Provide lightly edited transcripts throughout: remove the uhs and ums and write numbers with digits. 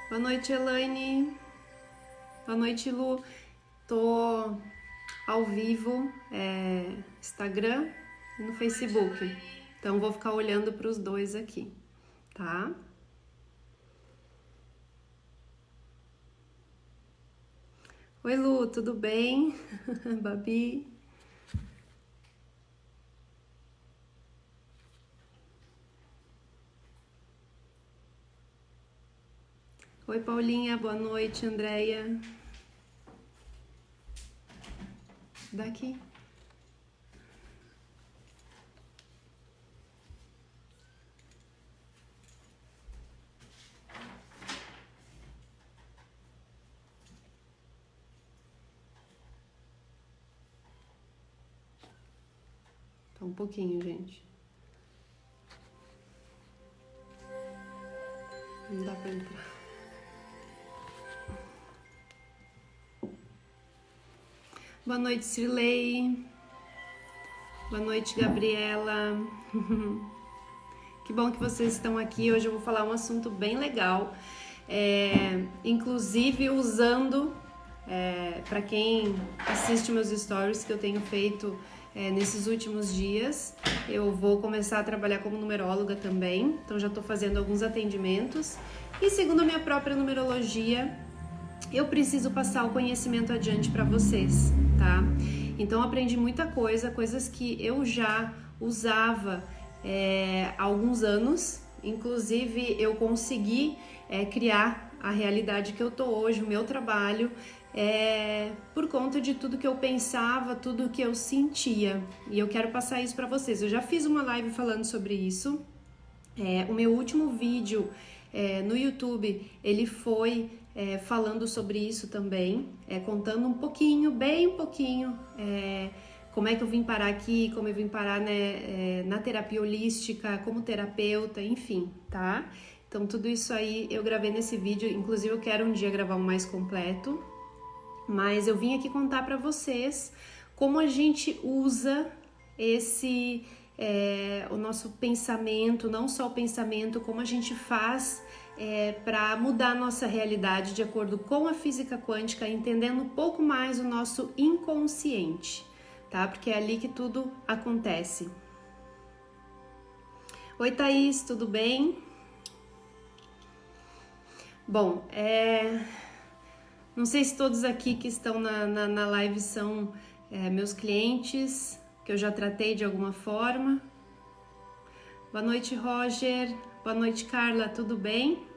Boa noite, Elaine. Boa noite, Lu. Tô ao vivo, Instagram e no Facebook. Então vou ficar olhando para os dois aqui, tá? Oi, Lu, tudo bem? Babi. Oi, Paulinha, boa noite, Andréia. Daqui. Tá um pouquinho, gente. Não dá pra entrar. Boa noite, Cirlei. Boa noite, Gabriela. Que bom que vocês estão aqui. Hoje eu vou falar um assunto bem legal, inclusive usando, para quem assiste meus stories que eu tenho feito nesses últimos dias. Eu vou começar a trabalhar como numeróloga também, então já estou fazendo alguns atendimentos. E segundo a minha própria numerologia, eu preciso passar o conhecimento adiante para vocês, tá? Então aprendi muita coisa, coisas que eu já usava há alguns anos. Inclusive eu consegui criar a realidade que eu tô hoje, o meu trabalho, por conta de tudo que eu pensava, tudo que eu sentia. E eu quero passar isso para vocês. Eu já fiz uma live falando sobre isso. O meu último vídeo no YouTube, ele foi falando sobre isso também, contando um pouquinho, bem um pouquinho, como é que eu vim parar aqui, como eu vim parar na terapia holística, como terapeuta, enfim, tá? Então tudo isso aí eu gravei nesse vídeo, inclusive eu quero um dia gravar um mais completo, mas eu vim aqui contar pra vocês como a gente usa o nosso pensamento, não só o pensamento, como a gente faz para mudar a nossa realidade de acordo com a física quântica, entendendo um pouco mais o nosso inconsciente, tá? Porque é ali que tudo acontece. Oi, Thaís, tudo bem? Bom, não sei se todos aqui que estão na live são meus clientes, que eu já tratei de alguma forma. Boa noite, Roger. Boa noite, Carla, tudo bem?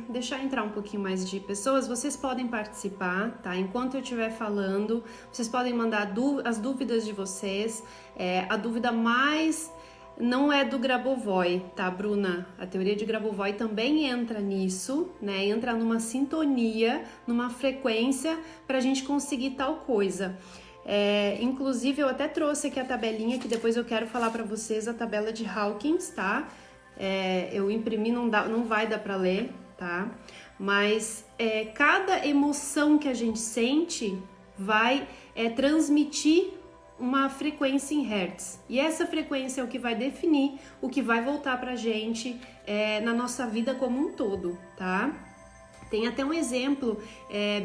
Deixar entrar um pouquinho mais de pessoas, vocês podem participar, tá? Enquanto eu estiver falando, vocês podem mandar as dúvidas de vocês. A dúvida mais não é do Grabovoi, tá, Bruna? A teoria de Grabovoi também entra nisso, né? Entra numa sintonia, numa frequência para a gente conseguir tal coisa. Inclusive eu até trouxe aqui a tabelinha que depois eu quero falar para vocês, a tabela de Hawkins, tá? Eu imprimi, não vai dar para ler, tá? Mas cada emoção que a gente sente vai transmitir uma frequência em hertz. E essa frequência é o que vai definir o que vai voltar pra gente na nossa vida como um todo, tá? Tem até um exemplo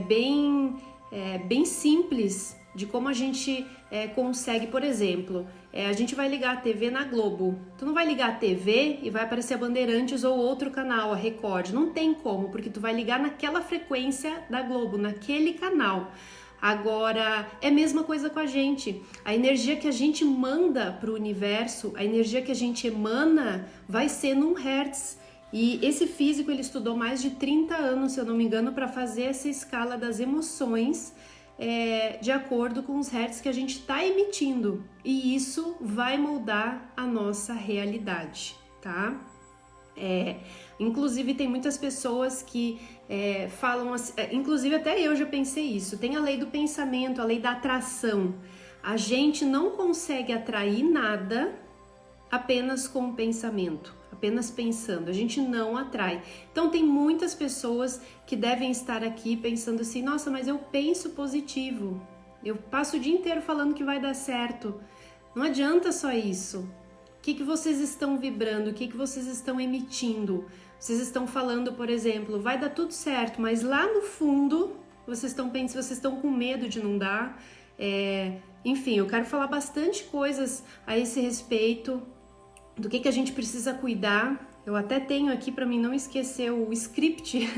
bem simples de como a gente consegue, por exemplo, a gente vai ligar a TV na Globo. Tu não vai ligar a TV e vai aparecer a Bandeirantes ou outro canal, a Record. Não tem como, porque tu vai ligar naquela frequência da Globo, naquele canal. Agora, é a mesma coisa com a gente. A energia que a gente manda para o universo, a energia que a gente emana, vai ser num hertz. E esse físico, ele estudou mais de 30 anos, se eu não me engano, para fazer essa escala das emoções de acordo com os hertz que a gente está emitindo. E isso vai moldar a nossa realidade, tá? Inclusive tem muitas pessoas que falam assim, inclusive até eu já pensei isso, tem a lei do pensamento, a lei da atração. A gente não consegue atrair nada apenas com o pensamento, apenas pensando, a gente não atrai. Então tem muitas pessoas que devem estar aqui pensando assim, nossa, mas eu penso positivo, eu passo o dia inteiro falando que vai dar certo. Não adianta só isso. que vocês estão vibrando, o que vocês estão emitindo. Vocês estão falando, por exemplo, vai dar tudo certo, mas lá no fundo vocês estão pensando, vocês estão com medo de não dar. Enfim, eu quero falar bastante coisas a esse respeito, do que a gente precisa cuidar. Eu até tenho aqui para mim não esquecer o script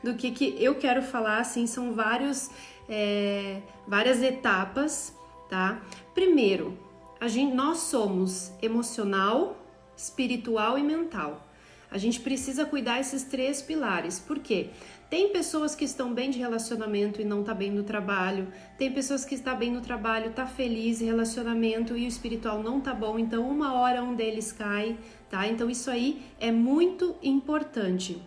do que eu quero falar, assim, são várias etapas, tá? Primeiro, nós somos emocional, espiritual e mental. A gente precisa cuidar esses 3 pilares. Por quê? Tem pessoas que estão bem de relacionamento e não tá bem no trabalho. Tem pessoas que estão bem no trabalho, tá feliz em relacionamento e o espiritual não tá bom. Então, uma hora um deles cai, tá? Então, isso aí é muito importante.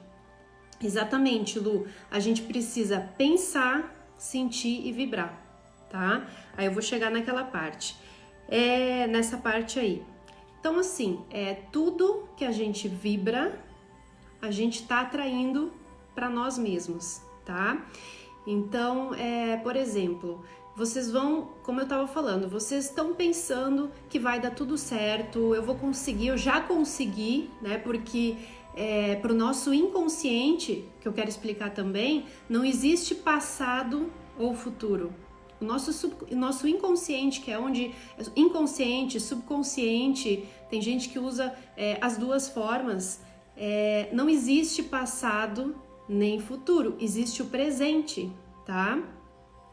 Exatamente, Lu. A gente precisa pensar, sentir e vibrar, tá? Aí eu vou chegar naquela parte. Nessa parte aí. Então, assim, tudo que a gente vibra, a gente tá atraindo para nós mesmos, tá? Então, por exemplo, vocês vão, como eu tava falando, vocês estão pensando que vai dar tudo certo, eu vou conseguir, eu já consegui, né? Porque pro nosso inconsciente, que eu quero explicar também, não existe passado ou futuro. O nosso inconsciente, que é onde... Inconsciente, subconsciente, tem gente que usa as duas formas. Não existe passado nem futuro, existe o presente, tá?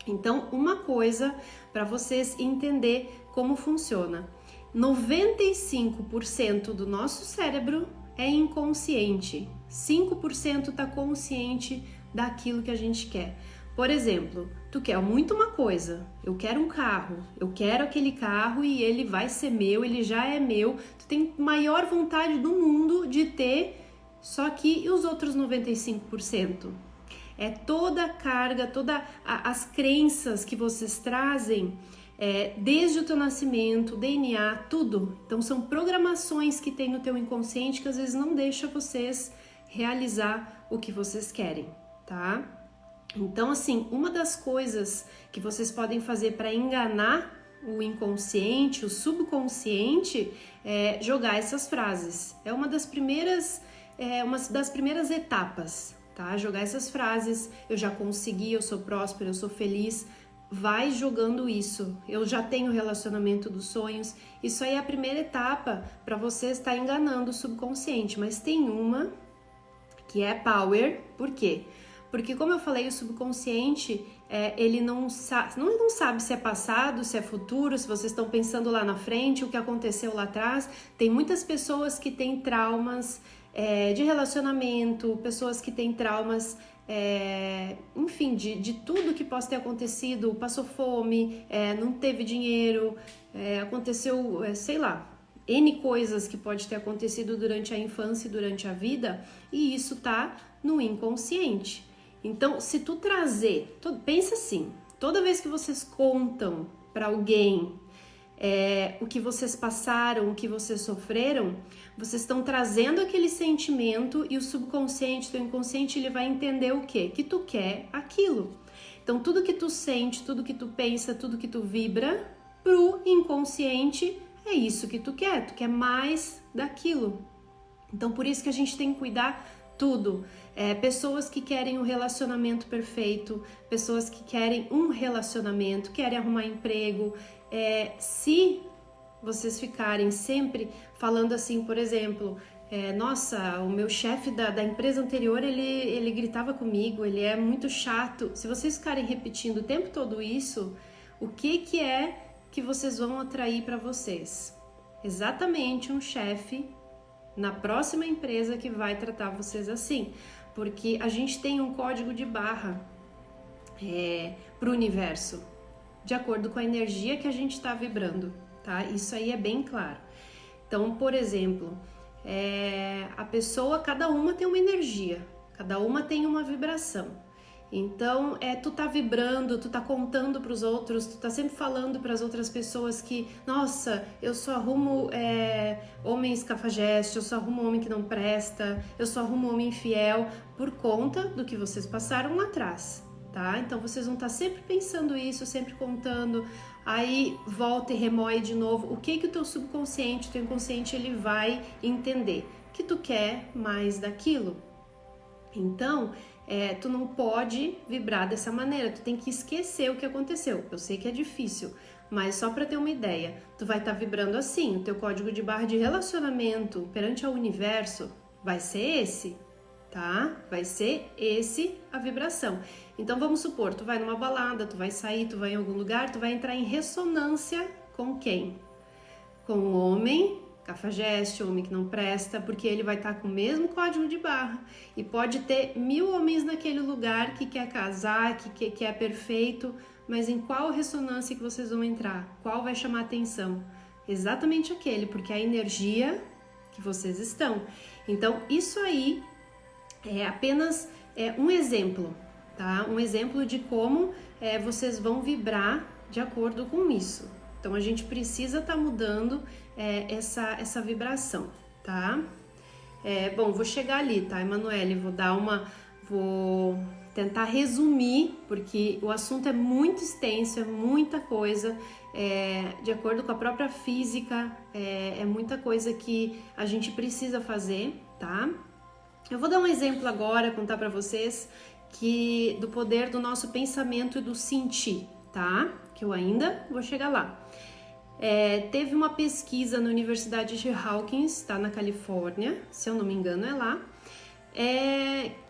Então, uma coisa para vocês entender como funciona. 95% do nosso cérebro é inconsciente. 5% tá consciente daquilo que a gente quer. Por exemplo, tu quer muito uma coisa, eu quero um carro, eu quero aquele carro e ele vai ser meu, ele já é meu, tu tem maior vontade do mundo de ter, só que e os outros 95%? É toda a carga, todas as crenças que vocês trazem desde o teu nascimento, DNA, tudo. Então são programações que tem no teu inconsciente que às vezes não deixa vocês realizar o que vocês querem, tá? Então, assim, uma das coisas que vocês podem fazer para enganar o inconsciente, o subconsciente, é jogar essas frases. É uma das primeiras etapas, tá? Jogar essas frases, eu já consegui, eu sou próspero, eu sou feliz. Vai jogando isso. Eu já tenho o relacionamento dos sonhos. Isso aí é a primeira etapa para você estar enganando o subconsciente. Mas tem uma que é power. Por quê? Porque, como eu falei, o subconsciente, ele não sabe se é passado, se é futuro, se vocês estão pensando lá na frente, o que aconteceu lá atrás. Tem muitas pessoas que têm traumas de relacionamento, pessoas que têm traumas, enfim, de tudo que possa ter acontecido, passou fome, não teve dinheiro, aconteceu, sei lá, N coisas que pode ter acontecido durante a infância e durante a vida, e isso tá no inconsciente. Então, se tu trazer, pensa assim, toda vez que vocês contam para alguém o que vocês passaram, o que vocês sofreram, vocês estão trazendo aquele sentimento e o subconsciente, teu inconsciente, ele vai entender o quê? Que tu quer aquilo. Então, tudo que tu sente, tudo que tu pensa, tudo que tu vibra, pro inconsciente é isso que tu quer mais daquilo. Então, por isso que a gente tem que cuidar tudo. Pessoas que querem um relacionamento perfeito, pessoas que querem um relacionamento, querem arrumar emprego. Se vocês ficarem sempre falando assim, por exemplo, nossa, o meu chefe da empresa anterior, ele gritava comigo, ele é muito chato. Se vocês ficarem repetindo o tempo todo isso, o que é que vocês vão atrair para vocês? Exatamente um chefe na próxima empresa que vai tratar vocês assim, porque a gente tem um código de barra para o universo, de acordo com a energia que a gente está vibrando, tá? Isso aí é bem claro. Então, por exemplo, a pessoa, cada uma tem uma energia, cada uma tem uma vibração. Então, tu tá vibrando, tu tá contando pros outros, tu tá sempre falando pras outras pessoas que, nossa, eu só arrumo homens cafajestes, eu só arrumo homem que não presta, eu só arrumo homem infiel, por conta do que vocês passaram lá atrás, tá? Então vocês vão estar sempre pensando isso, sempre contando, aí volta e remoe de novo. O que o teu subconsciente, o teu inconsciente, ele vai entender? Que tu quer mais daquilo. Então, tu não pode vibrar dessa maneira, tu tem que esquecer o que aconteceu. Eu sei que é difícil, mas só para ter uma ideia, tu vai estar vibrando assim, o teu código de barra de relacionamento perante ao universo vai ser esse, tá? Vai ser esse a vibração. Então vamos supor, tu vai numa balada, tu vai sair, tu vai em algum lugar, tu vai entrar em ressonância com quem? Com o homem cafajeste, homem que não presta, porque ele vai estar com o mesmo código de barra. E pode ter 1000 homens naquele lugar que quer casar, que é perfeito, mas em qual ressonância que vocês vão entrar? Qual vai chamar atenção? Exatamente aquele, porque é a energia que vocês estão. Então, isso aí é apenas um exemplo, tá? Um exemplo de como vocês vão vibrar de acordo com isso. Então, a gente precisa estar mudando essa vibração, tá? Bom, vou chegar ali, tá, Emanuele? Vou tentar resumir, porque o assunto é muito extenso, é muita coisa, de acordo com a própria física, é muita coisa que a gente precisa fazer, tá? Eu vou dar um exemplo agora, contar para vocês do poder do nosso pensamento e do sentir, tá? Que eu ainda vou chegar lá. Teve uma pesquisa na Universidade de Hawkins, tá, na Califórnia, se eu não me engano é lá,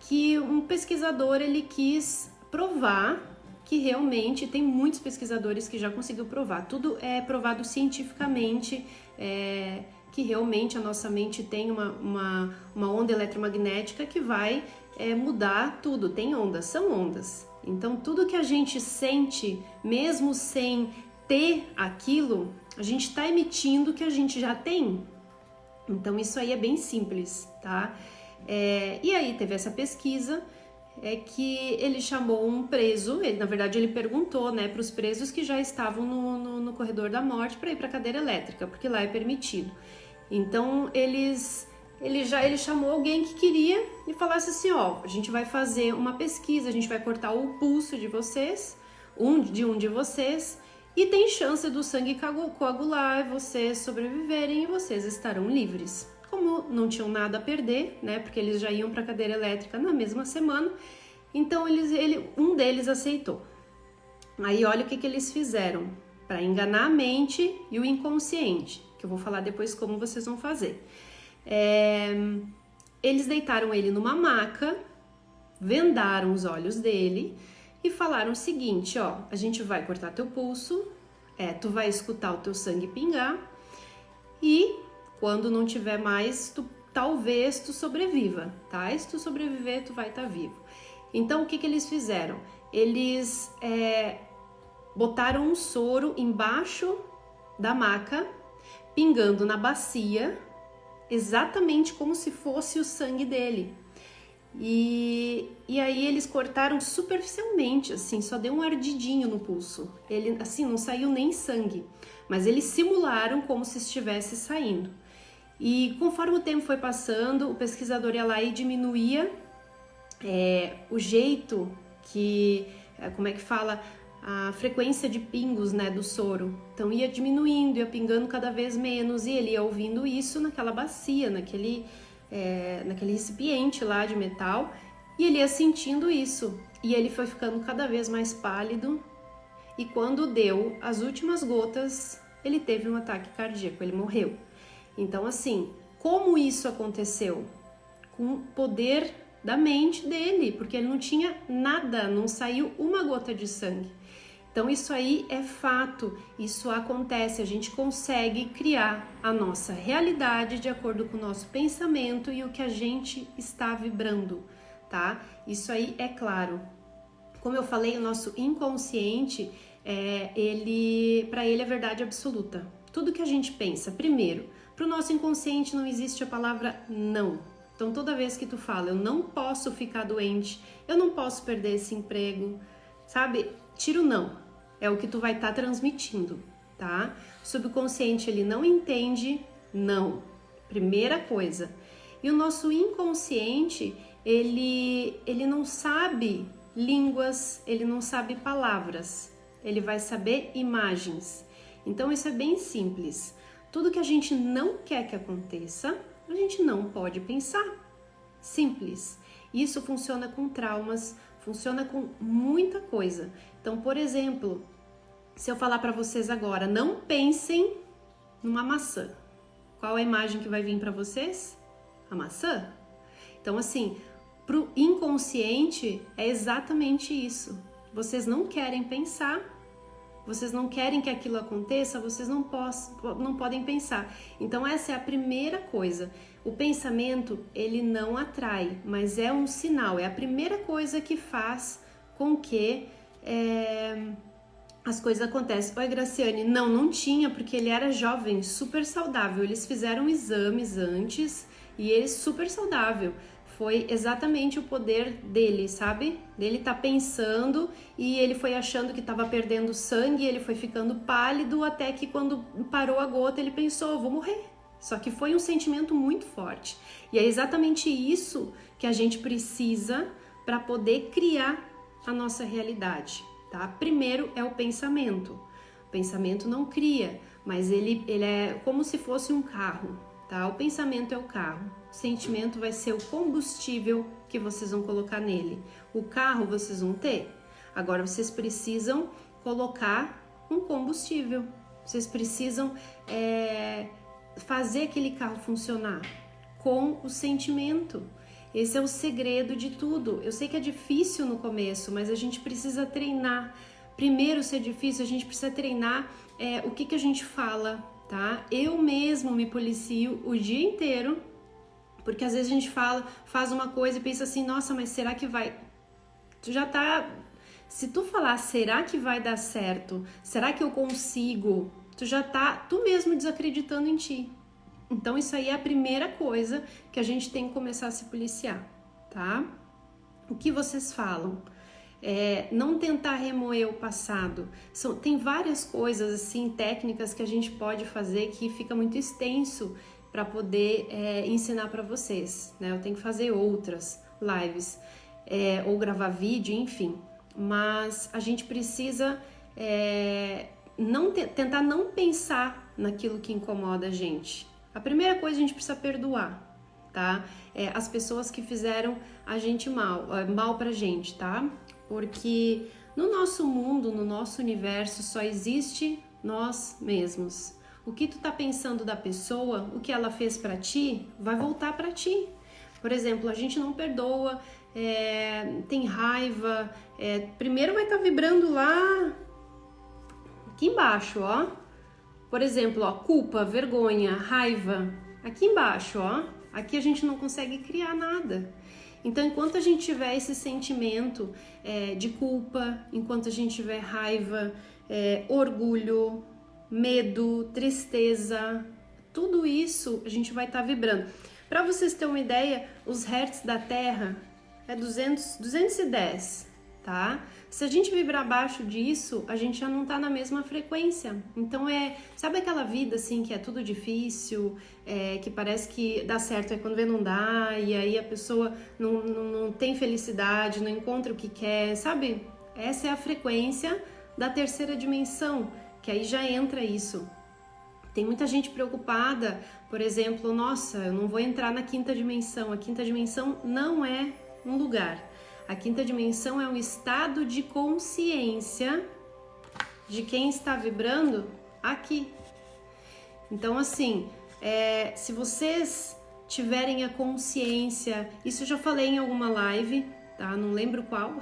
que um pesquisador ele quis provar que realmente tem muitos pesquisadores que já conseguiu provar, tudo é provado cientificamente, que realmente a nossa mente tem uma onda eletromagnética que vai mudar tudo, tem ondas, são ondas. Então tudo que a gente sente, mesmo sem ter aquilo, a gente está emitindo o que a gente já tem. Então isso aí é bem simples, tá? E aí teve essa pesquisa que ele chamou um preso, na verdade ele perguntou, né, para os presos que já estavam no corredor da morte para ir para a cadeira elétrica, porque lá é permitido. Então ele chamou alguém que queria e falasse assim, ó, a gente vai fazer uma pesquisa, a gente vai cortar o pulso de vocês, um de vocês, e tem chance do sangue coagular, vocês sobreviverem e vocês estarão livres. Como não tinham nada a perder, né, porque eles já iam para a cadeira elétrica na mesma semana, então um deles aceitou. Aí olha o que eles fizeram para enganar a mente e o inconsciente, que eu vou falar depois como vocês vão fazer. Eles deitaram ele numa maca, vendaram os olhos dele e falaram o seguinte, ó, a gente vai cortar teu pulso, tu vai escutar o teu sangue pingar e quando não tiver mais, talvez tu sobreviva, tá? E se tu sobreviver, tu vai estar vivo. Então, o que eles fizeram? Eles botaram um soro embaixo da maca, pingando na bacia, exatamente como se fosse o sangue dele. E aí eles cortaram superficialmente, assim, só deu um ardidinho no pulso. Ele, assim, não saiu nem sangue, mas eles simularam como se estivesse saindo. E conforme o tempo foi passando, o pesquisador ia lá e diminuía o jeito que, como é que fala, a frequência de pingos, né, do soro. Então ia diminuindo, ia pingando cada vez menos e ele ia ouvindo isso naquela bacia, naquele recipiente lá de metal, e ele ia sentindo isso, e ele foi ficando cada vez mais pálido, e quando deu as últimas gotas, ele teve um ataque cardíaco, ele morreu. Então assim, como isso aconteceu? Com o poder da mente dele, porque ele não tinha nada, não saiu uma gota de sangue. Então isso aí é fato, isso acontece, a gente consegue criar a nossa realidade de acordo com o nosso pensamento e o que a gente está vibrando, tá? Isso aí é claro. Como eu falei, o nosso inconsciente, para ele é verdade absoluta. Tudo que a gente pensa, primeiro, para o nosso inconsciente não existe a palavra não. Então toda vez que tu fala, eu não posso ficar doente, eu não posso perder esse emprego, sabe? Tira o não. É o que tu vai estar transmitindo, tá? O subconsciente, ele não entende não. Primeira coisa. E o nosso inconsciente, ele não sabe línguas, ele não sabe palavras, ele vai saber imagens. Então isso é bem simples. Tudo que a gente não quer que aconteça, a gente não pode pensar. Simples. Isso funciona com traumas, funciona com muita coisa. Então, por exemplo, se eu falar para vocês agora, não pensem numa maçã. Qual é a imagem que vai vir para vocês? A maçã? Então, assim, pro inconsciente é exatamente isso. Vocês não querem pensar, vocês não querem que aquilo aconteça, vocês não podem pensar. Então, essa é a primeira coisa. O pensamento, ele não atrai, mas é um sinal, é a primeira coisa que faz com que as coisas acontecem. Oi, Graciane, não tinha, porque ele era jovem, super saudável. Eles fizeram exames antes e ele super saudável. Foi exatamente o poder dele, sabe? Dele tá pensando e ele foi achando que estava perdendo sangue, ele foi ficando pálido até que quando parou a gota ele pensou, vou morrer. Só que foi um sentimento muito forte. E é exatamente isso que a gente precisa para poder criar a nossa realidade, tá? Primeiro é o pensamento. O pensamento não cria, mas ele é como se fosse um carro, tá? O pensamento é o carro. O sentimento vai ser o combustível que vocês vão colocar nele. O carro vocês vão ter. Agora vocês precisam colocar um combustível. Vocês precisam fazer aquele carro funcionar com o sentimento. Esse é o segredo de tudo. Eu sei que é difícil no começo, mas a gente precisa treinar. Primeiro, se é difícil, a gente precisa treinar o que a gente fala, tá? Eu mesmo me policio o dia inteiro, porque às vezes a gente faz uma coisa e pensa assim, nossa, mas será que vai? Tu já tá... Se tu falar, será que vai dar certo? Será que eu consigo? Tu já tá, tu mesmo desacreditando em ti. Então isso aí é a primeira coisa que a gente tem que começar a se policiar, tá? O que vocês falam? Não tentar remoer o passado. Tem várias coisas assim, técnicas que a gente pode fazer que fica muito extenso para poder ensinar para vocês, né? Eu tenho que fazer outras lives ou gravar vídeo, enfim. Mas a gente precisa tentar não pensar naquilo que incomoda a gente. A primeira coisa a gente precisa perdoar, tá? As pessoas que fizeram a gente mal pra gente, tá? Porque no nosso mundo, no nosso universo, só existe nós mesmos. O que tu tá pensando da pessoa, o que ela fez pra ti, vai voltar pra ti. Por exemplo, a gente não perdoa, tem raiva, primeiro vai estar vibrando lá aqui embaixo, ó. Por exemplo, ó, culpa, vergonha, raiva, aqui embaixo, ó. Aqui a gente não consegue criar nada. Então, enquanto a gente tiver esse sentimento de culpa, enquanto a gente tiver raiva, orgulho, medo, tristeza, tudo isso a gente vai estar vibrando. Para vocês terem uma ideia, os hertz da Terra é 210, tá? Se a gente vibrar abaixo disso, a gente já não tá na mesma frequência. Então sabe aquela vida assim que é tudo difícil, que parece que dá certo, aí quando vê não dá, e aí a pessoa não tem felicidade, não encontra o que quer, sabe? Essa é a frequência da terceira dimensão, que aí já entra isso. Tem muita gente preocupada, por exemplo, nossa, eu não vou entrar na quinta dimensão. A quinta dimensão não é um lugar. A quinta dimensão é um estado de consciência de quem está vibrando aqui. Então, assim, se vocês tiverem a consciência, isso eu já falei em alguma live, tá? Não lembro qual,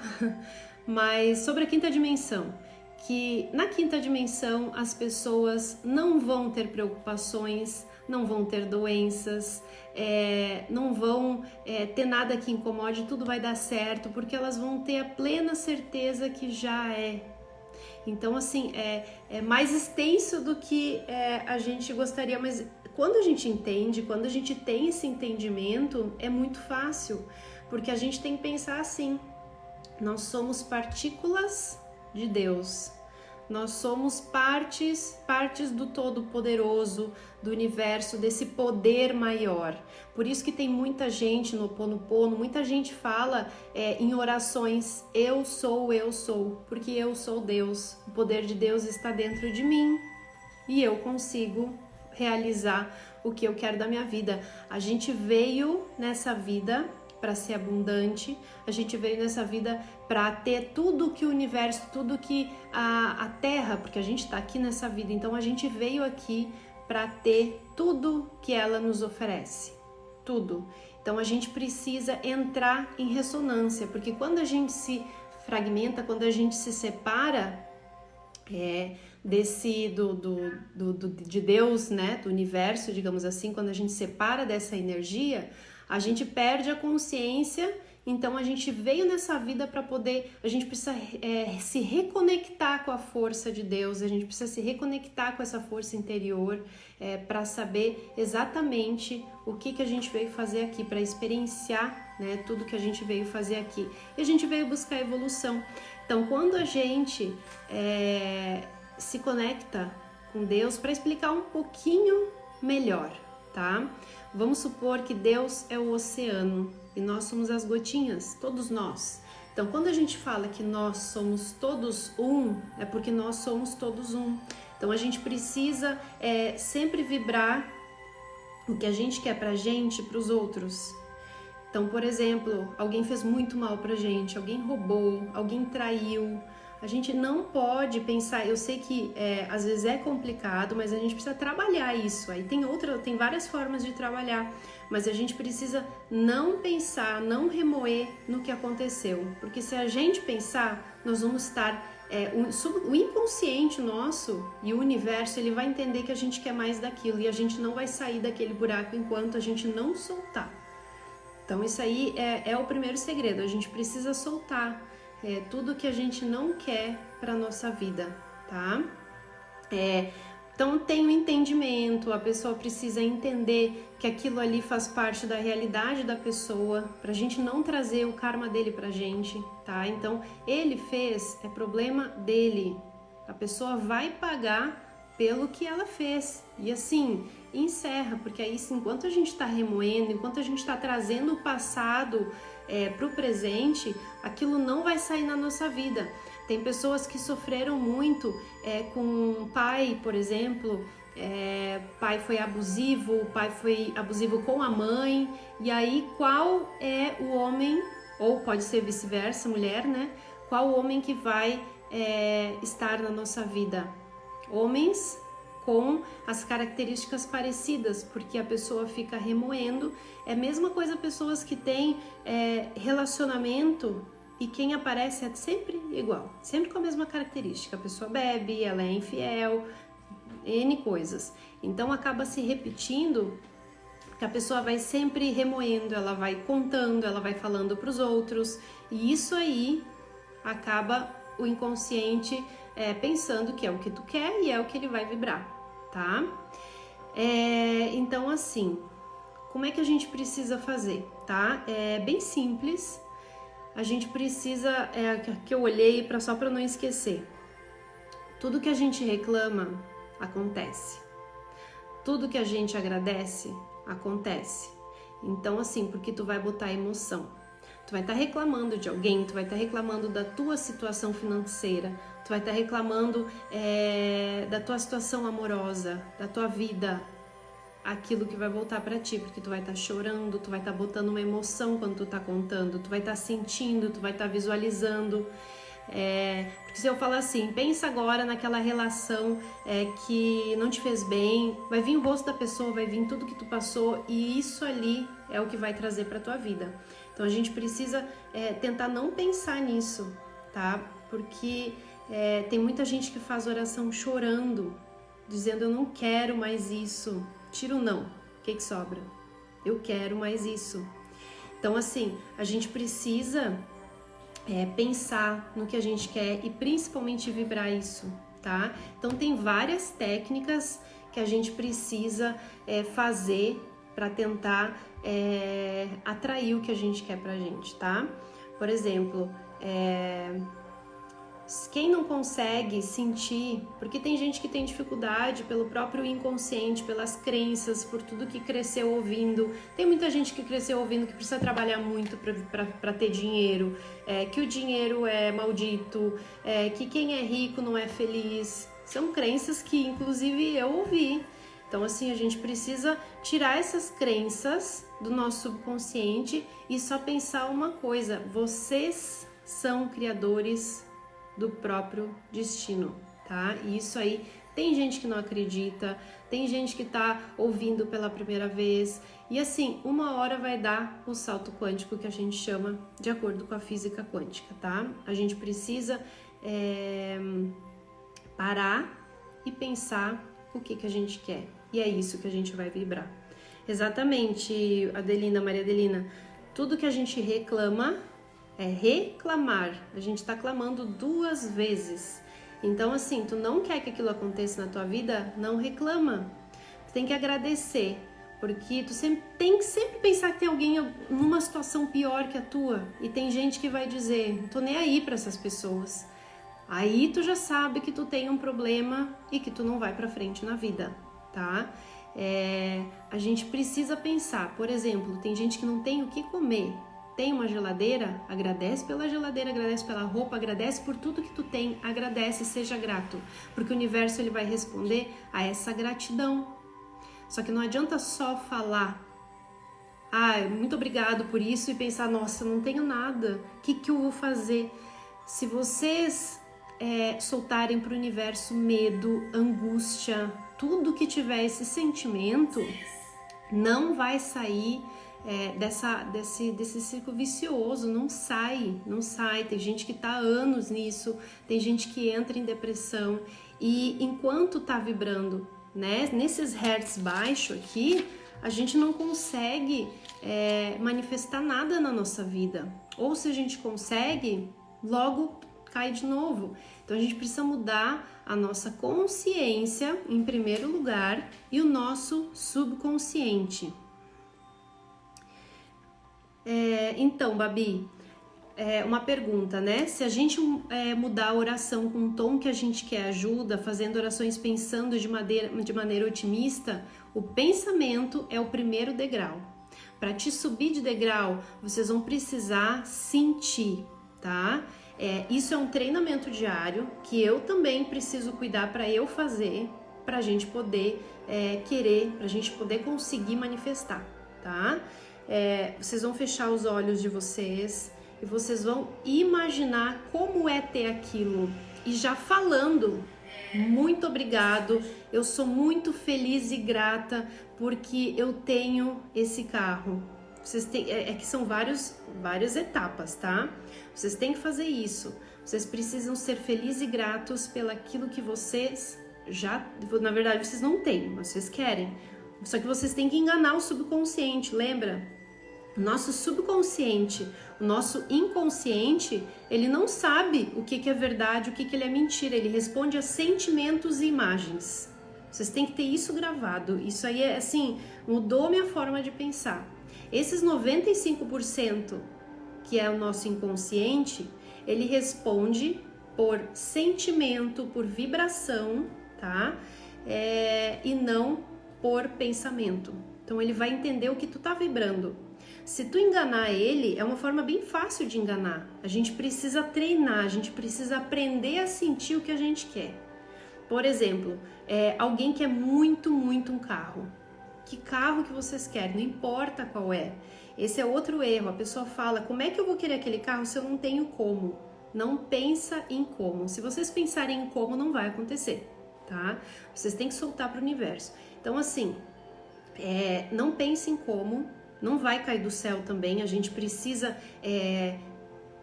mas sobre a quinta dimensão, que na quinta dimensão as pessoas não vão ter preocupações, não vão ter doenças, não vão ter nada que incomode, tudo vai dar certo, porque elas vão ter a plena certeza que já é. Então, assim, é mais extenso do que a gente gostaria, mas quando a gente entende, quando a gente tem esse entendimento, é muito fácil, porque a gente tem que pensar assim, nós somos partículas de Deus, Nós somos partes do Todo-Poderoso, do universo, desse poder maior. Por isso que tem muita gente no Ho'oponopono, muita gente fala em orações, eu sou, porque eu sou Deus. O poder de Deus está dentro de mim e eu consigo realizar o que eu quero da minha vida. A gente veio nessa vida para ser abundante, a gente veio nessa vida para ter tudo que o universo, tudo que a Terra, porque a gente está aqui nessa vida, então a gente veio aqui para ter tudo que ela nos oferece, tudo. Então a gente precisa entrar em ressonância, porque quando a gente se fragmenta, quando a gente se separa de Deus, né, do universo, digamos assim, quando a gente separa dessa energia, a gente perde a consciência. Então a gente veio nessa vida para poder, a gente precisa se reconectar com a força de Deus, a gente precisa se reconectar com essa força interior para saber exatamente o que a gente veio fazer aqui, para experienciar, né, tudo que a gente veio fazer aqui. E a gente veio buscar evolução. Então quando a gente se conecta com Deus, para explicar um pouquinho melhor, tá? Vamos supor que Deus é o oceano e nós somos as gotinhas, todos nós. Então, quando a gente fala que nós somos todos um, é porque nós somos todos um. Então, a gente precisa sempre vibrar o que a gente quer pra gente, pros outros. Então, por exemplo, alguém fez muito mal pra gente, alguém roubou, alguém traiu. A gente não pode pensar, eu sei que às vezes é complicado, mas a gente precisa trabalhar isso. Aí tem várias formas de trabalhar, mas a gente precisa não pensar, não remoer no que aconteceu. Porque se a gente pensar, nós vamos estar... o inconsciente nosso e o universo, ele vai entender que a gente quer mais daquilo e a gente não vai sair daquele buraco enquanto a gente não soltar. Então isso aí é o primeiro segredo, a gente precisa soltar tudo que a gente não quer para nossa vida, tá? Então tem o entendimento, a pessoa precisa entender que aquilo ali faz parte da realidade da pessoa, pra gente não trazer o karma dele pra gente, tá? Então ele fez, é problema dele, a pessoa vai pagar pelo que ela fez, e assim, encerra, porque aí enquanto a gente está remoendo, enquanto a gente está trazendo o passado para o presente, aquilo não vai sair na nossa vida. Tem pessoas que sofreram muito com o pai, por exemplo, pai foi abusivo, o pai foi abusivo com a mãe, e aí qual é o homem, ou pode ser vice-versa, mulher, né? Qual o homem que vai estar na nossa vida? Homens com as características parecidas, porque a pessoa fica remoendo. É a mesma coisa pessoas que têm relacionamento e quem aparece é sempre igual, sempre com a mesma característica. A pessoa bebe, ela é infiel, N coisas. Então acaba se repetindo, que a pessoa vai sempre remoendo, ela vai contando, ela vai falando para os outros, e isso aí acaba o inconsciente pensando que é o que tu quer e é o que ele vai vibrar, tá? Então assim, como é que a gente precisa fazer, tá? É bem simples. A gente precisa, que eu olhei só para não esquecer, tudo que a gente reclama acontece, tudo que a gente agradece acontece. Então assim, porque tu vai botar emoção, tu vai estar reclamando de alguém, tu vai estar reclamando da tua situação financeira, tu vai estar reclamando da tua situação amorosa, da tua vida, aquilo que vai voltar pra ti, porque tu vai estar chorando, tu vai estar botando uma emoção quando tu tá contando, tu vai estar sentindo, tu vai estar visualizando. Porque se eu falar assim, pensa agora naquela relação que não te fez bem, vai vir o rosto da pessoa, vai vir tudo que tu passou, e isso ali é o que vai trazer pra tua vida. Então a gente precisa tentar não pensar nisso, tá? Porque tem muita gente que faz oração chorando, dizendo eu não quero mais isso. Tira o não, o que sobra? Eu quero mais isso. Então assim, a gente precisa pensar no que a gente quer e principalmente vibrar isso, tá? Então tem várias técnicas que a gente precisa fazer para tentar atrair o que a gente quer pra gente, tá? Por exemplo, Quem não consegue sentir, porque tem gente que tem dificuldade pelo próprio inconsciente, pelas crenças, por tudo que cresceu ouvindo. Tem muita gente que cresceu ouvindo que precisa trabalhar muito para ter dinheiro, que o dinheiro é maldito, que quem é rico não é feliz. São crenças que inclusive eu ouvi. Então assim, a gente precisa tirar essas crenças do nosso subconsciente e só pensar uma coisa: vocês são criadores do próprio destino, tá? E isso aí, tem gente que não acredita, tem gente que tá ouvindo pela primeira vez, e assim, uma hora vai dar o salto quântico que a gente chama de acordo com a física quântica, tá? A gente precisa parar e pensar o que a gente quer, e é isso que a gente vai vibrar. Exatamente, Adelina, Maria Adelina, tudo que a gente reclama é reclamar, a gente tá clamando 2 vezes. Então assim, tu não quer que aquilo aconteça na tua vida, não reclama. Tu tem que agradecer, porque tu tem que sempre pensar que tem alguém numa situação pior que a tua. E tem gente que vai dizer, não tô nem aí pra essas pessoas. Aí tu já sabe que tu tem um problema e que tu não vai pra frente na vida, tá? A gente precisa pensar, por exemplo, tem gente que não tem o que comer. Tem uma geladeira? Agradece pela geladeira, agradece pela roupa, agradece por tudo que tu tem, agradece, seja grato, porque o universo ele vai responder a essa gratidão. Só que não adianta só falar, muito obrigado por isso, e pensar, nossa, eu não tenho nada, o que eu vou fazer? Se vocês soltarem para o universo medo, angústia, tudo que tiver esse sentimento, não vai sair desse círculo vicioso, não sai. Tem gente que tá há anos nisso, tem gente que entra em depressão, e enquanto tá vibrando, né, nesses hertz baixos aqui, a gente não consegue manifestar nada na nossa vida, ou se a gente consegue, logo cai de novo. Então a gente precisa mudar a nossa consciência em primeiro lugar e o nosso subconsciente. Então, Babi, uma pergunta, né? Se a gente mudar a oração com o tom que a gente quer ajuda, fazendo orações pensando de maneira otimista, o pensamento é o primeiro degrau. Para te subir de degrau, vocês vão precisar sentir, tá? Isso é um treinamento diário que eu também preciso cuidar para eu fazer, para a gente poder querer, para a gente poder conseguir manifestar, tá? Vocês vão fechar os olhos de vocês e vocês vão imaginar como é ter aquilo, e já falando, muito obrigado, eu sou muito feliz e grata porque eu tenho esse carro. Vocês têm, que são várias etapas, tá? Vocês têm que fazer isso, vocês precisam ser felizes e gratos pelaquilo que vocês na verdade vocês não têm, mas vocês querem. Só que vocês têm que enganar o subconsciente, lembra? O nosso subconsciente, o nosso inconsciente, ele não sabe o que é verdade, o que ele é mentira. Ele responde a sentimentos e imagens. Vocês têm que ter isso gravado. Isso aí assim, mudou minha forma de pensar. Esses 95% que é o nosso inconsciente, ele responde por sentimento, por vibração, tá? E não por pensamento. Então ele vai entender o que tu tá vibrando. Se tu enganar ele, é uma forma bem fácil de enganar. A gente precisa treinar, a gente precisa aprender a sentir o que a gente quer. Por exemplo, alguém quer muito um carro. Que carro que vocês querem? Não importa qual é. Esse é outro erro. A pessoa fala, como é que eu vou querer aquele carro se eu não tenho como? Não pensa em como. Se vocês pensarem em como, não vai acontecer, tá? Vocês têm que soltar para o universo. Então, assim, não pense em como. Não vai cair do céu também, a gente precisa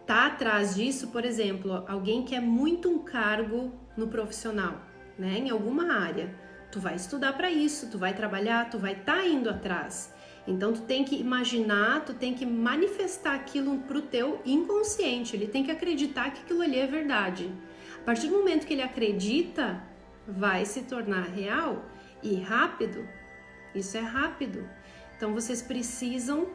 tá atrás disso. Por exemplo, alguém quer muito um cargo no profissional, né, em alguma área, tu vai estudar para isso, tu vai trabalhar, tu vai estar indo atrás. Então tu tem que imaginar, tu tem que manifestar aquilo pro teu inconsciente, ele tem que acreditar que aquilo ali é verdade. A partir do momento que ele acredita, vai se tornar real e rápido. Isso é rápido. Então vocês precisam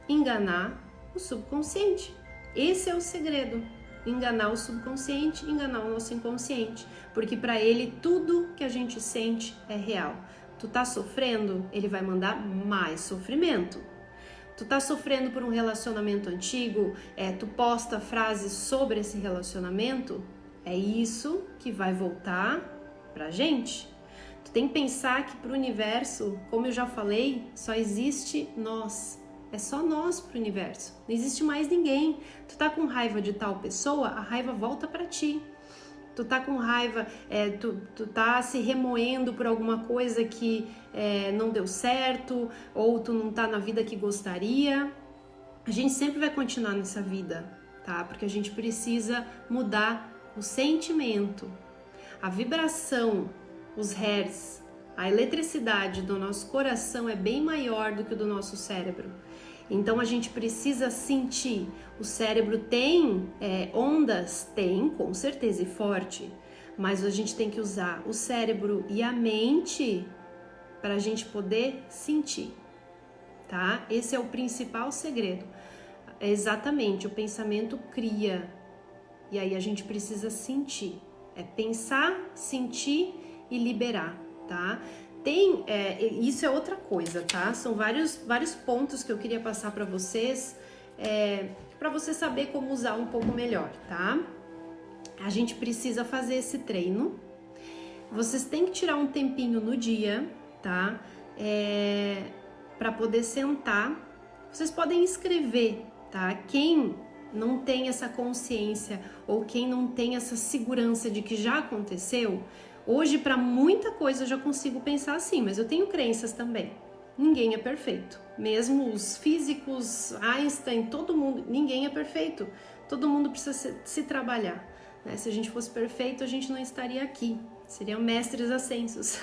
enganar o subconsciente. Esse é o segredo. enganar o subconsciente, enganar o nosso inconsciente, porque para ele tudo que a gente sente é real. Tu tá sofrendo, ele vai mandar mais sofrimento. Tu tá sofrendo por um relacionamento antigo, tu posta frases sobre esse relacionamento, é isso que vai voltar pra gente. Tu tem que pensar que pro universo, como eu já falei, só existe nós. É só nós pro universo. Não existe mais ninguém. Tu tá com raiva de tal pessoa, a raiva volta pra ti. Tu tá com raiva, tu tá se remoendo por alguma coisa que não deu certo, ou tu não tá na vida que gostaria. A gente sempre vai continuar nessa vida, tá? Porque a gente precisa mudar o sentimento, a vibração, os hertz, a eletricidade do nosso coração é bem maior do que o do nosso cérebro. Então a gente precisa sentir. O cérebro tem ondas? Tem, com certeza, e forte. Mas a gente tem que usar o cérebro e a mente para a gente poder sentir, tá? Esse é o principal segredo. Exatamente, o pensamento cria. E aí a gente precisa sentir. É pensar, sentir e liberar, tá? Isso é outra coisa, tá? São vários pontos que eu queria passar para vocês, para você saber como usar um pouco melhor, tá? A gente precisa fazer esse treino. Vocês têm que tirar um tempinho no dia, tá? Para poder sentar. Vocês podem escrever, tá? Quem não tem essa consciência ou quem não tem essa segurança de que já aconteceu, hoje, para muita coisa, eu já consigo pensar assim, mas eu tenho crenças também. Ninguém é perfeito. Mesmo os físicos, Einstein, todo mundo, ninguém é perfeito. Todo mundo precisa se trabalhar, né? Se a gente fosse perfeito, a gente não estaria aqui. Seriam mestres ascensos.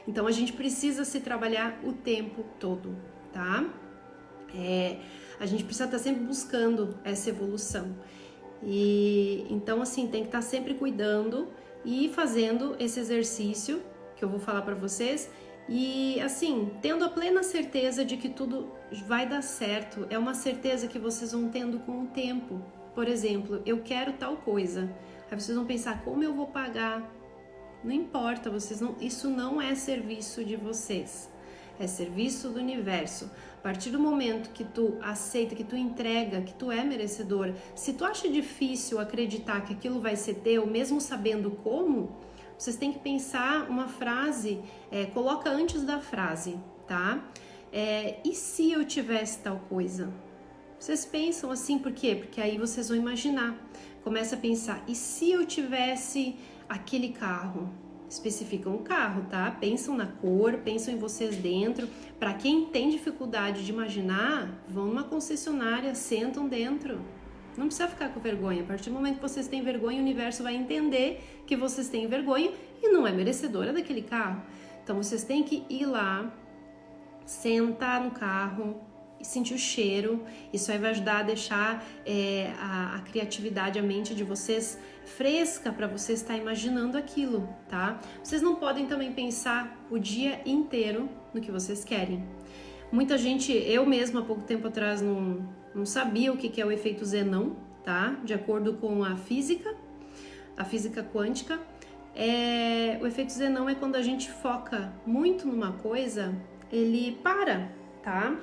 Então, a gente precisa se trabalhar o tempo todo, tá? A gente precisa estar sempre buscando essa evolução. E então, assim, tem que estar sempre cuidando e fazendo esse exercício que eu vou falar para vocês e assim, tendo a plena certeza de que tudo vai dar certo. É uma certeza que vocês vão tendo com o tempo. Por exemplo, eu quero tal coisa. Aí vocês vão pensar, como eu vou pagar? Não importa, isso não é serviço de vocês. É serviço do universo. A partir do momento que tu aceita, que tu entrega, que tu é merecedor, se tu acha difícil acreditar que aquilo vai ser teu, mesmo sabendo como, vocês têm que pensar uma frase, coloca antes da frase, tá? E se eu tivesse tal coisa? Vocês pensam assim, por quê? Porque aí vocês vão imaginar. Começa a pensar, e se eu tivesse aquele carro? Especificam o carro, tá? Pensam na cor, pensam em vocês dentro. Para quem tem dificuldade de imaginar, vão numa concessionária, sentam dentro. Não precisa ficar com vergonha. A partir do momento que vocês têm vergonha, o universo vai entender que vocês têm vergonha e não é merecedora daquele carro. Então vocês têm que ir lá, sentar no carro, sentir o cheiro. Isso aí vai ajudar a deixar a criatividade, a mente de vocês fresca para você estar imaginando aquilo, tá? Vocês não podem também pensar o dia inteiro no que vocês querem. Muita gente, eu mesma há pouco tempo atrás não sabia o que é o efeito Zenão, tá? De acordo com a física quântica, o efeito Zenão é quando a gente foca muito numa coisa, ele para, tá?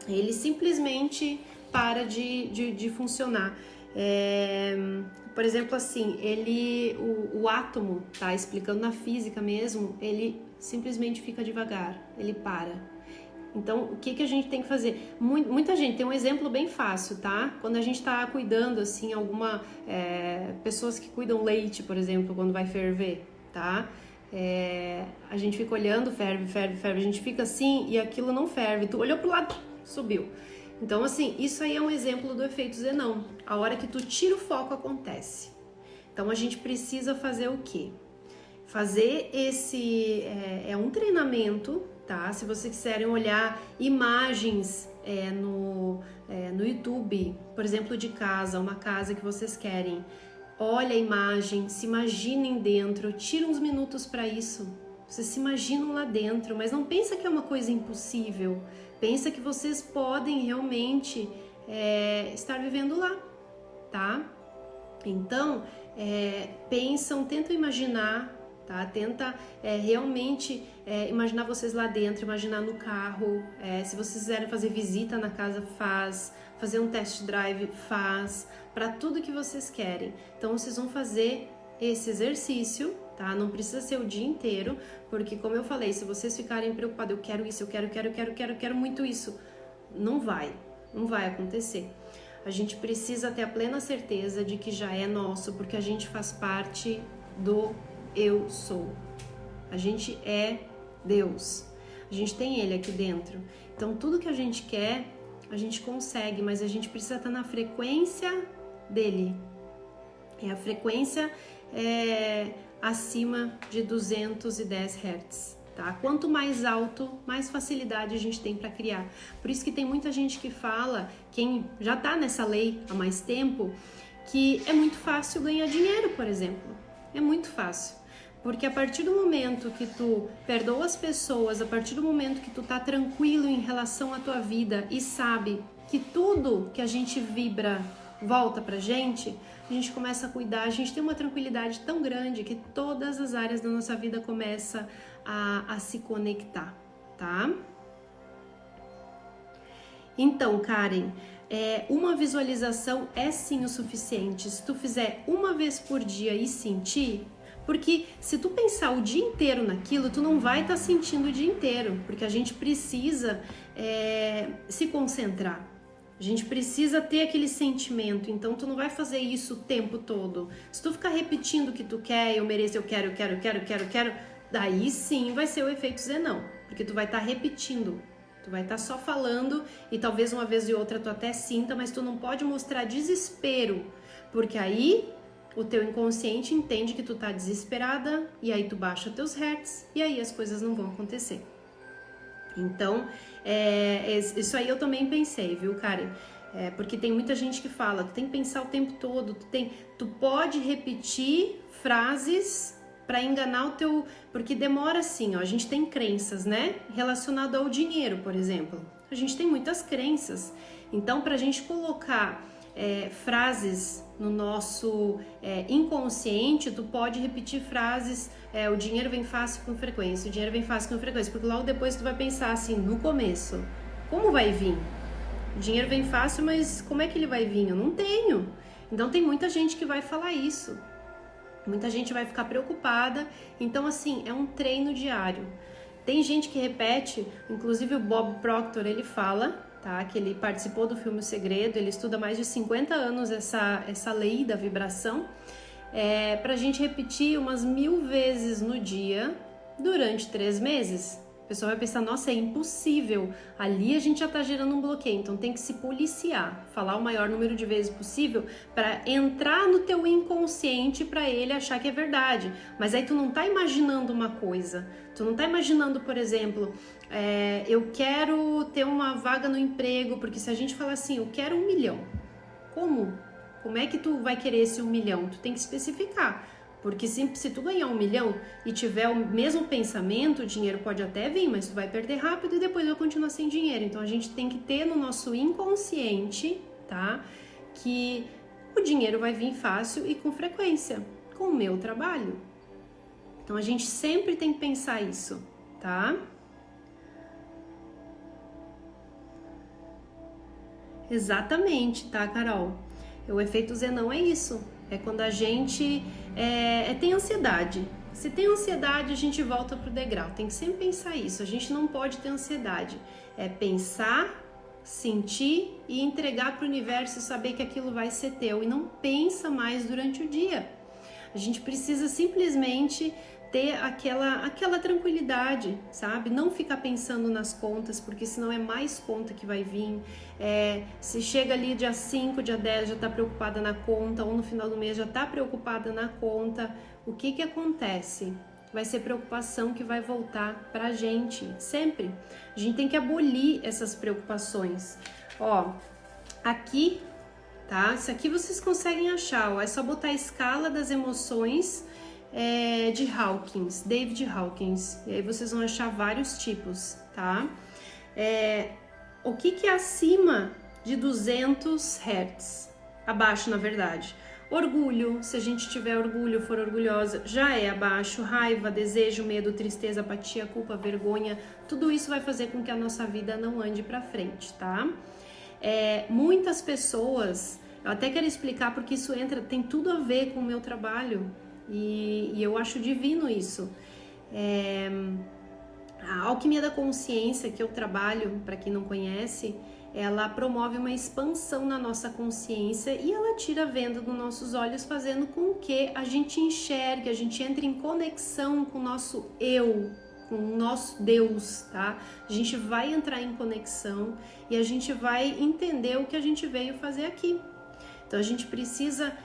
Ele simplesmente para de funcionar. Por exemplo, assim, o átomo, tá? Explicando na física mesmo, ele simplesmente fica devagar, ele para. Então, o que a gente tem que fazer? Muita gente, tem um exemplo bem fácil, tá? Quando a gente tá cuidando, assim, pessoas que cuidam leite, por exemplo, quando vai ferver, tá? A gente fica olhando, ferve, a gente fica assim e aquilo não ferve. Tu olhou pro lado, subiu. Então, assim, isso aí é um exemplo do efeito Zenão. A hora que tu tira o foco, acontece. Então, a gente precisa fazer o quê? Fazer esse... um treinamento, tá? Se vocês quiserem olhar imagens no YouTube, por exemplo, de casa, uma casa que vocês querem, olha a imagem, se imaginem dentro, tira uns minutos para isso. Vocês se imaginam lá dentro, mas não pensa que é uma coisa impossível. Pensa que vocês podem realmente estar vivendo lá, tá? Então, tentam imaginar, tá? Tenta realmente imaginar vocês lá dentro, imaginar no carro. Se vocês quiserem fazer visita na casa, fazer um test drive, para tudo que vocês querem. Então, vocês vão fazer esse exercício, tá? Não precisa ser o dia inteiro, porque como eu falei, se vocês ficarem preocupados, eu quero isso, eu quero muito isso, não vai acontecer. A gente precisa ter a plena certeza de que já é nosso, porque a gente faz parte do eu sou. A gente é Deus. A gente tem Ele aqui dentro. Então, tudo que a gente quer, a gente consegue, mas a gente precisa estar na frequência dele. E a frequência acima de 210 Hz. Tá? Quanto mais alto, mais facilidade a gente tem para criar. Por isso que tem muita gente que fala, quem já está nessa lei há mais tempo, que é muito fácil ganhar dinheiro, por exemplo. É muito fácil. Porque a partir do momento que tu perdoa as pessoas, a partir do momento que tu tá tranquilo em relação à tua vida e sabe que tudo que a gente vibra volta pra gente, a gente começa a cuidar, a gente tem uma tranquilidade tão grande que todas as áreas da nossa vida começam a se conectar, tá? Então, Karen, uma visualização é sim o suficiente. Se tu fizer uma vez por dia e sentir, porque se tu pensar o dia inteiro naquilo, tu não vai estar sentindo o dia inteiro, porque a gente precisa se concentrar. A gente precisa ter aquele sentimento, então tu não vai fazer isso o tempo todo. Se tu ficar repetindo o que tu quer, eu mereço, eu quero, daí sim vai ser o efeito Zenão, porque tu vai estar repetindo, tu vai estar só falando e talvez uma vez e outra tu até sinta, mas tu não pode mostrar desespero, porque aí o teu inconsciente entende que tu tá desesperada e aí tu baixa teus hertz e aí as coisas não vão acontecer. Então, isso aí eu também pensei, viu, Karen? Porque tem muita gente que fala, tu tem que pensar o tempo todo, tu pode repetir frases para enganar o teu... Porque demora assim, ó, a gente tem crenças, né? Relacionado ao dinheiro, por exemplo. A gente tem muitas crenças. Então, pra gente colocar frases no nosso inconsciente, tu pode repetir frases, o dinheiro vem fácil com frequência, o dinheiro vem fácil com frequência, porque logo depois tu vai pensar assim, no começo, como vai vir? O dinheiro vem fácil, mas como é que ele vai vir? Eu não tenho. Então tem muita gente que vai falar isso, muita gente vai ficar preocupada, então assim, é um treino diário. Tem gente que repete, inclusive o Bob Proctor, ele fala, tá, que ele participou do filme O Segredo, ele estuda há mais de 50 anos essa lei da vibração, pra gente repetir umas 1000 vezes no dia durante 3 meses. A pessoa vai pensar, nossa, é impossível, ali a gente já tá gerando um bloqueio, então tem que se policiar, falar o maior número de vezes possível para entrar no teu inconsciente para ele achar que é verdade. Mas aí tu não tá imaginando uma coisa, tu não tá imaginando, por exemplo, eu quero ter uma vaga no emprego, porque se a gente falar assim, eu quero 1 milhão, como é que tu vai querer esse 1 milhão? Tu tem que especificar. Porque se tu ganhar 1 milhão e tiver o mesmo pensamento, o dinheiro pode até vir, mas tu vai perder rápido e depois vai continuar sem dinheiro. Então a gente tem que ter no nosso inconsciente, tá? Que o dinheiro vai vir fácil e com frequência, com o meu trabalho. Então a gente sempre tem que pensar isso, tá? Exatamente, tá, Carol? O efeito Zenão é isso. É quando a gente tem ansiedade. Se tem ansiedade, a gente volta pro degrau. Tem que sempre pensar isso. A gente não pode ter ansiedade. É pensar, sentir e entregar pro universo e saber que aquilo vai ser teu. E não pensa mais durante o dia. A gente precisa simplesmente ter aquela tranquilidade, sabe? Não ficar pensando nas contas, porque senão é mais conta que vai vir. Se chega ali dia 5, dia 10, já tá preocupada na conta, ou no final do mês já tá preocupada na conta, o que acontece? Vai ser preocupação que vai voltar pra gente, sempre. A gente tem que abolir essas preocupações. Ó, aqui, tá? Isso aqui vocês conseguem achar, ó, é só botar a escala das emoções de Hawkins, David Hawkins, e aí vocês vão achar vários tipos, tá? O que é acima de 200 Hz? Abaixo, na verdade. Orgulho, se a gente tiver orgulho, for orgulhosa, já é abaixo. Raiva, desejo, medo, tristeza, apatia, culpa, vergonha, tudo isso vai fazer com que a nossa vida não ande pra frente, tá? Muitas pessoas, eu até quero explicar porque isso tem tudo a ver com o meu trabalho e eu acho divino isso. A alquimia da consciência que eu trabalho, para quem não conhece, ela promove uma expansão na nossa consciência e ela tira a venda dos nossos olhos, fazendo com que a gente enxergue, a gente entre em conexão com o nosso eu, com o nosso Deus, tá? A gente vai entrar em conexão e a gente vai entender o que a gente veio fazer aqui. Então a gente precisa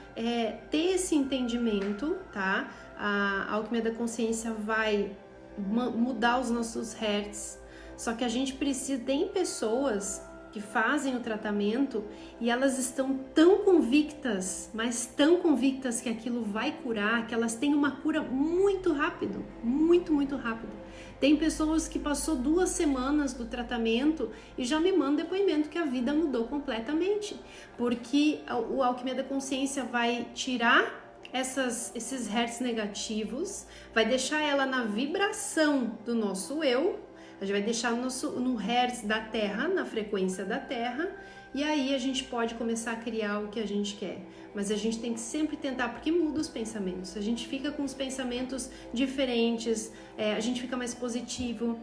ter esse entendimento, tá? A alquimia da consciência vai mudar os nossos hertz, só que a gente precisa, tem pessoas que fazem o tratamento e elas estão tão convictas, mas tão convictas que aquilo vai curar, que elas têm uma cura muito rápido, muito rápido. Tem pessoas que passou 2 semanas do tratamento e já me mandam depoimento que a vida mudou completamente, porque o alquimia da consciência vai tirar esses hertz negativos, vai deixar ela na vibração do nosso eu, a gente vai deixar no hertz da Terra, na frequência da Terra, e aí a gente pode começar a criar o que a gente quer. Mas a gente tem que sempre tentar, porque muda os pensamentos, a gente fica com os pensamentos diferentes, a gente fica mais positivo,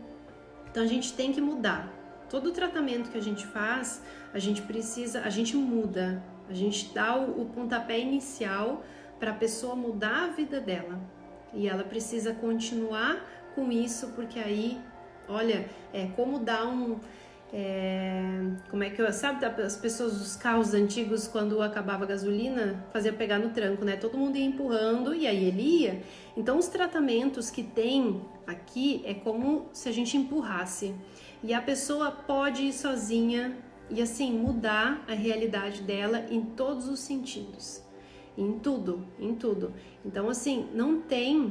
então a gente tem que mudar. Todo o tratamento que a gente faz, a gente muda, a gente dá o pontapé inicial para a pessoa mudar a vida dela. E ela precisa continuar com isso, porque aí, olha, como dar como é que sabe, as pessoas, os carros antigos, quando acabava a gasolina, fazia pegar no tranco, né? Todo mundo ia empurrando e aí ele ia. Então os tratamentos que tem aqui é como se a gente empurrasse. E a pessoa pode ir sozinha e assim mudar a realidade dela em todos os sentidos. Em tudo. Então assim, não tem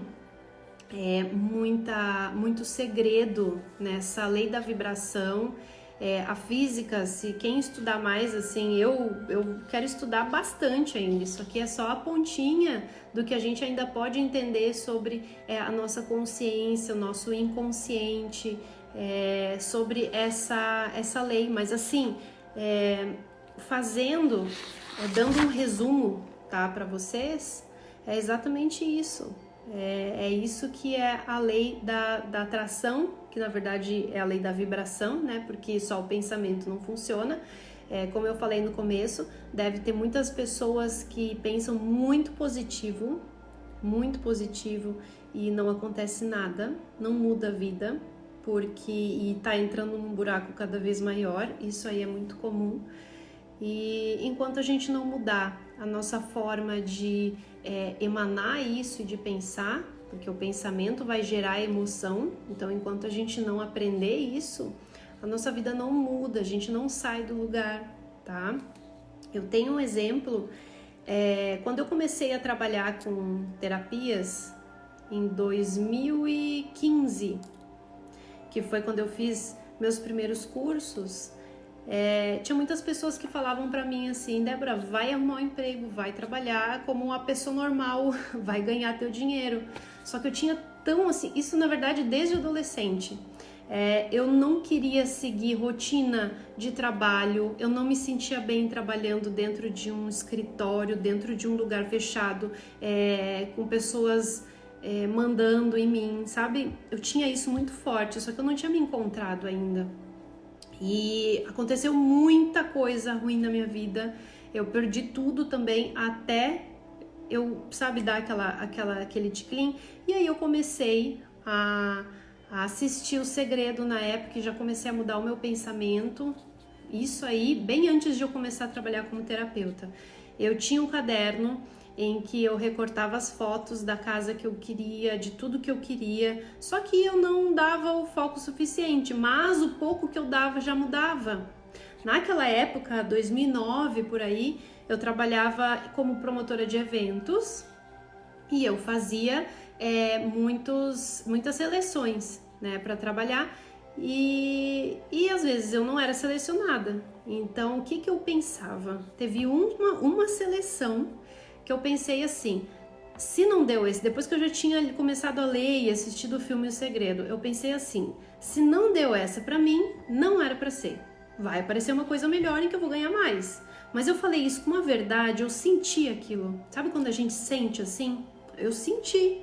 muito segredo nessa lei da vibração. A física, se quem estudar mais, assim, eu quero estudar bastante ainda. Isso aqui é só a pontinha do que a gente ainda pode entender sobre a nossa consciência, o nosso inconsciente, sobre essa lei. Mas assim, dando um resumo, tá, para vocês, é exatamente isso. É isso que é a lei da atração, que na verdade é a lei da vibração, né? Porque só o pensamento não funciona. Como eu falei no começo, deve ter muitas pessoas que pensam muito positivo e não acontece nada, não muda a vida, e tá entrando num buraco cada vez maior. Isso aí é muito comum. E enquanto a gente não mudar a nossa forma de emanar isso e de pensar, porque o pensamento vai gerar emoção, então enquanto a gente não aprender isso, a nossa vida não muda, a gente não sai do lugar, tá? Eu tenho um exemplo, quando eu comecei a trabalhar com terapias em 2015, que foi quando eu fiz meus primeiros cursos, tinha muitas pessoas que falavam pra mim assim: Débora, vai arrumar um emprego, vai trabalhar como uma pessoa normal, vai ganhar teu dinheiro. Só que eu tinha isso na verdade desde adolescente. Eu não queria seguir rotina de trabalho, eu não me sentia bem trabalhando dentro de um escritório, dentro de um lugar fechado, com pessoas mandando em mim, sabe? Eu tinha isso muito forte, só que eu não tinha me encontrado ainda. E aconteceu muita coisa ruim na minha vida, eu perdi tudo também, até eu, sabe, dar aquele ticlin. E aí eu comecei a assistir O Segredo na época e já comecei a mudar o meu pensamento. Isso aí, bem antes de eu começar a trabalhar como terapeuta. Eu tinha um caderno em que eu recortava as fotos da casa que eu queria, de tudo que eu queria, só que eu não dava o foco suficiente, mas o pouco que eu dava já mudava. Naquela época, 2009 por aí, eu trabalhava como promotora de eventos e eu fazia muitas seleções, né, para trabalhar, e às vezes eu não era selecionada. Então o que eu pensava? Teve uma seleção que eu pensei assim, se não deu esse, depois que eu já tinha começado a ler e assistido o filme O Segredo, eu pensei assim, se não deu essa pra mim, não era pra ser. Vai aparecer uma coisa melhor em que eu vou ganhar mais. Mas eu falei isso com uma verdade, eu senti aquilo. Sabe quando a gente sente assim? Eu senti.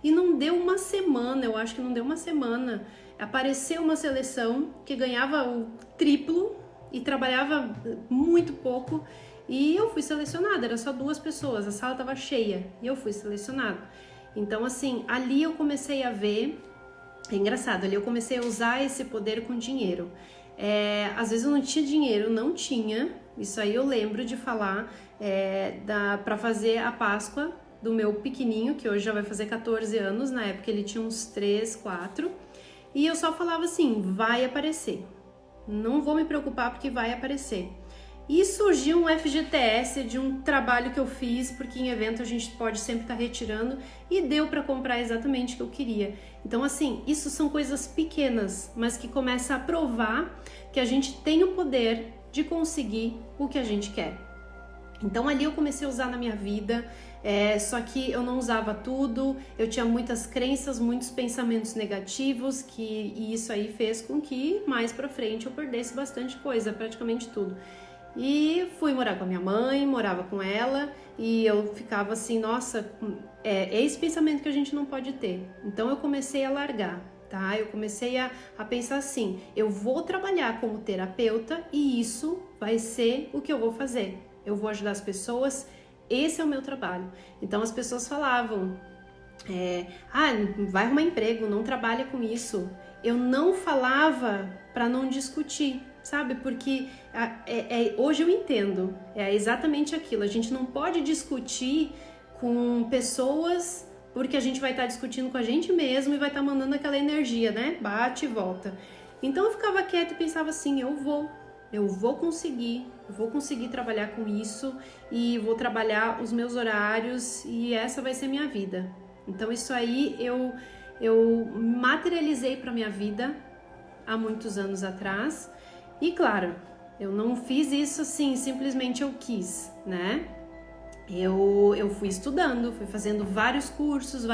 E não deu uma semana, eu acho que não deu uma semana. Apareceu uma seleção que ganhava o triplo e trabalhava muito pouco. E eu fui selecionada, era só 2 pessoas, a sala estava cheia e eu fui selecionada. Então, assim, ali eu comecei a ver, é engraçado, ali eu comecei a usar esse poder com dinheiro. Às vezes eu não tinha dinheiro, não tinha, isso aí eu lembro de falar, para fazer a Páscoa do meu pequenininho, que hoje já vai fazer 14 anos, na época ele tinha uns 3, 4, e eu só falava assim, vai aparecer, não vou me preocupar porque vai aparecer. E surgiu um FGTS de um trabalho que eu fiz, porque em evento a gente pode sempre estar retirando, e deu para comprar exatamente o que eu queria. Então, assim, isso são coisas pequenas, mas que começam a provar que a gente tem o poder de conseguir o que a gente quer. Então, ali eu comecei a usar na minha vida, só que eu não usava tudo, eu tinha muitas crenças, muitos pensamentos negativos, e isso aí fez com que mais pra frente eu perdesse bastante coisa, praticamente tudo. E fui morar com a minha mãe, morava com ela e eu ficava assim, nossa, é esse pensamento que a gente não pode ter. Então eu comecei a largar, tá? Eu comecei a pensar assim, eu vou trabalhar como terapeuta e isso vai ser o que eu vou fazer. Eu vou ajudar as pessoas, esse é o meu trabalho. Então as pessoas falavam, vai arrumar emprego, não trabalha com isso. Eu não falava para não discutir, sabe? Porque hoje eu entendo, é exatamente aquilo. A gente não pode discutir com pessoas porque a gente vai estar discutindo com a gente mesmo e vai estar mandando aquela energia, né? Bate e volta. Então eu ficava quieta e pensava assim, eu vou conseguir trabalhar com isso e vou trabalhar os meus horários e essa vai ser minha vida. Então isso aí eu materializei para minha vida há muitos anos atrás. E claro, eu não fiz isso assim, simplesmente eu quis, né? Eu fui estudando, fui fazendo vários cursos,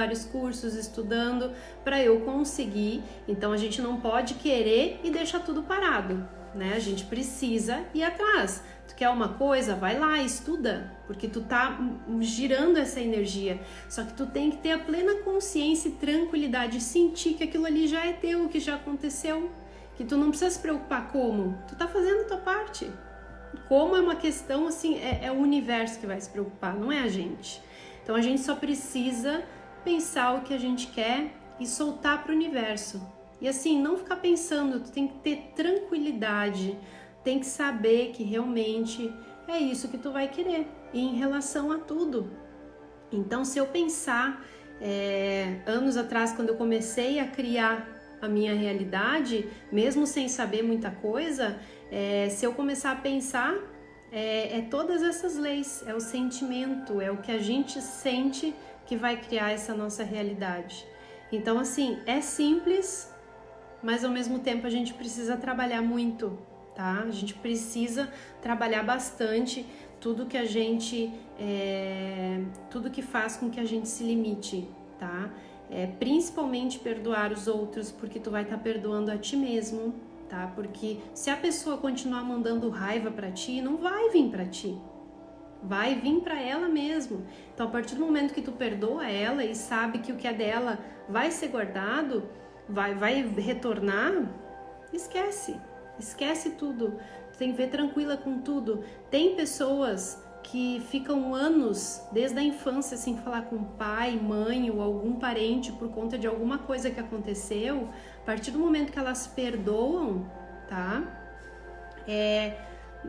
estudando para eu conseguir. Então a gente não pode querer e deixar tudo parado, né? A gente precisa ir atrás. Tu quer uma coisa? Vai lá, estuda, porque tu tá girando essa energia. Só que tu tem que ter a plena consciência e tranquilidade, sentir que aquilo ali já é teu, que já aconteceu. Que tu não precisa se preocupar como, tu tá fazendo a tua parte. Como é uma questão assim, é o universo que vai se preocupar, não é a gente. Então a gente só precisa pensar o que a gente quer e soltar para o universo. E assim, não ficar pensando, tu tem que ter tranquilidade, tem que saber que realmente é isso que tu vai querer e em relação a tudo. Então se eu pensar anos atrás, quando eu comecei a criar a minha realidade, mesmo sem saber muita coisa, se eu começar a pensar, todas essas leis, é o sentimento, é o que a gente sente que vai criar essa nossa realidade. Então, assim, é simples, mas ao mesmo tempo a gente precisa trabalhar muito, tá? A gente precisa trabalhar bastante tudo que a gente, tudo que faz com que a gente se limite, tá? Principalmente perdoar os outros, porque tu vai estar perdoando a ti mesmo, tá? Porque se a pessoa continuar mandando raiva pra ti, não vai vir pra ti, vai vir pra ela mesmo. Então, a partir do momento que tu perdoa ela e sabe que o que é dela vai ser guardado, vai retornar, esquece tudo. Tu tem que ver tranquila com tudo. Tem pessoas que ficam anos, desde a infância, sem falar com pai, mãe ou algum parente por conta de alguma coisa que aconteceu. A partir do momento que elas perdoam, tá?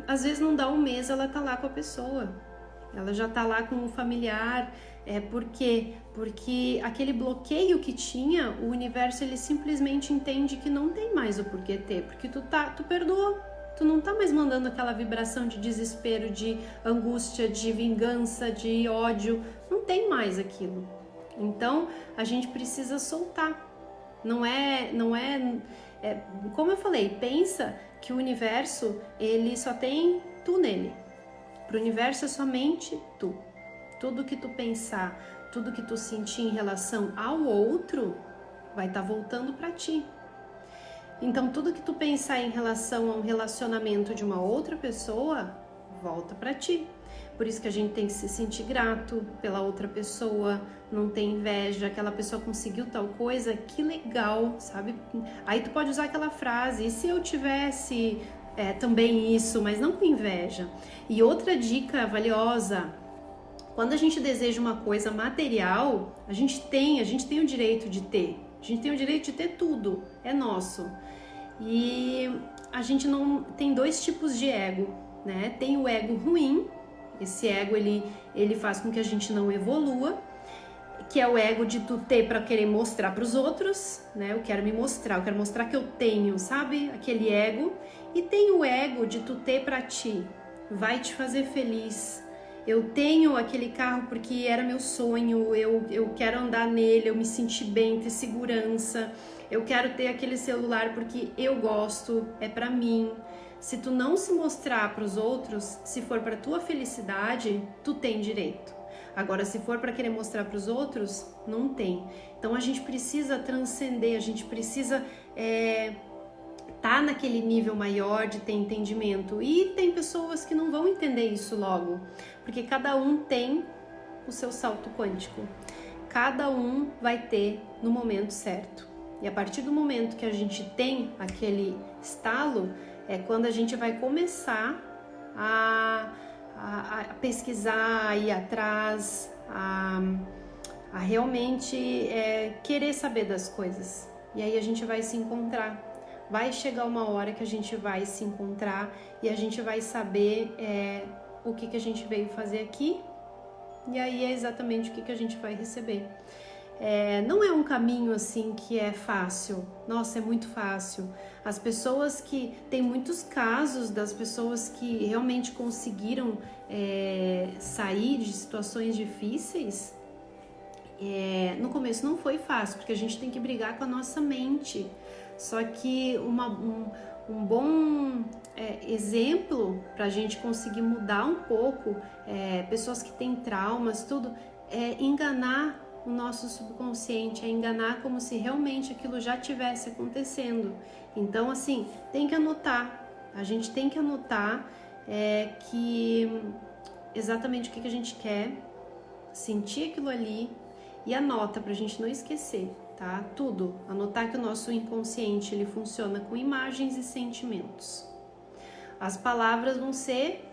Às vezes não dá um mês, ela tá lá com a pessoa. Ela já tá lá com um familiar. Por quê? Porque aquele bloqueio que tinha, o universo ele simplesmente entende que não tem mais o porquê ter, porque tu perdoou. Tu não tá mais mandando aquela vibração de desespero, de angústia, de vingança, de ódio. Não tem mais aquilo. Então, a gente precisa soltar. Não é como eu falei, pensa que o universo, ele só tem tu nele. Pro universo é somente tu. tudo que tu pensar, tudo que tu sentir em relação ao outro, vai estar voltando para ti. Então, tudo que tu pensar em relação a um relacionamento de uma outra pessoa, volta para ti. Por isso que a gente tem que se sentir grato pela outra pessoa, não ter inveja, aquela pessoa conseguiu tal coisa, que legal, sabe? Aí tu pode usar aquela frase, e se eu tivesse também isso, mas não com inveja. E outra dica valiosa, quando a gente deseja uma coisa material, a gente tem o direito de ter. A gente tem o direito de ter tudo, é nosso. E a gente não tem dois tipos de ego, né? Tem o ego ruim, esse ego ele faz com que a gente não evolua, que é o ego de tu ter para querer mostrar para os outros, né? Eu quero me mostrar, eu quero mostrar que eu tenho, sabe? Aquele ego. E tem o ego de tu ter para ti, vai te fazer feliz. Eu tenho aquele carro porque era meu sonho, eu quero andar nele, eu me senti bem, ter segurança. Eu quero ter aquele celular porque eu gosto, é pra mim. Se tu não se mostrar para os outros, se for para tua felicidade, tu tem direito. Agora, se for para querer mostrar para os outros, não tem. Então a gente precisa transcender, a gente precisa tá naquele nível maior de ter entendimento. E tem pessoas que não vão entender isso logo, porque cada um tem o seu salto quântico. Cada um vai ter no momento certo. E a partir do momento que a gente tem aquele estalo, é quando a gente vai começar a pesquisar, a ir atrás, a realmente querer saber das coisas. E aí a gente vai se encontrar. Vai chegar uma hora que a gente vai se encontrar e a gente vai saber o que a gente veio fazer aqui, e aí é exatamente o que a gente vai receber. Não é um caminho assim que é fácil, nossa, é muito fácil. As pessoas que, tem muitos casos das pessoas que realmente conseguiram sair de situações difíceis, no começo não foi fácil, porque a gente tem que brigar com a nossa mente. Só que um bom exemplo para a gente conseguir mudar um pouco, pessoas que têm traumas, tudo, é enganar o nosso subconsciente, é enganar como se realmente aquilo já tivesse acontecendo. Então, assim, tem que anotar, a gente tem que anotar que exatamente o que a gente quer, sentir aquilo ali e anota para a gente não esquecer. Tá? Tudo, anotar que o nosso inconsciente ele funciona com imagens e sentimentos. As palavras vão ser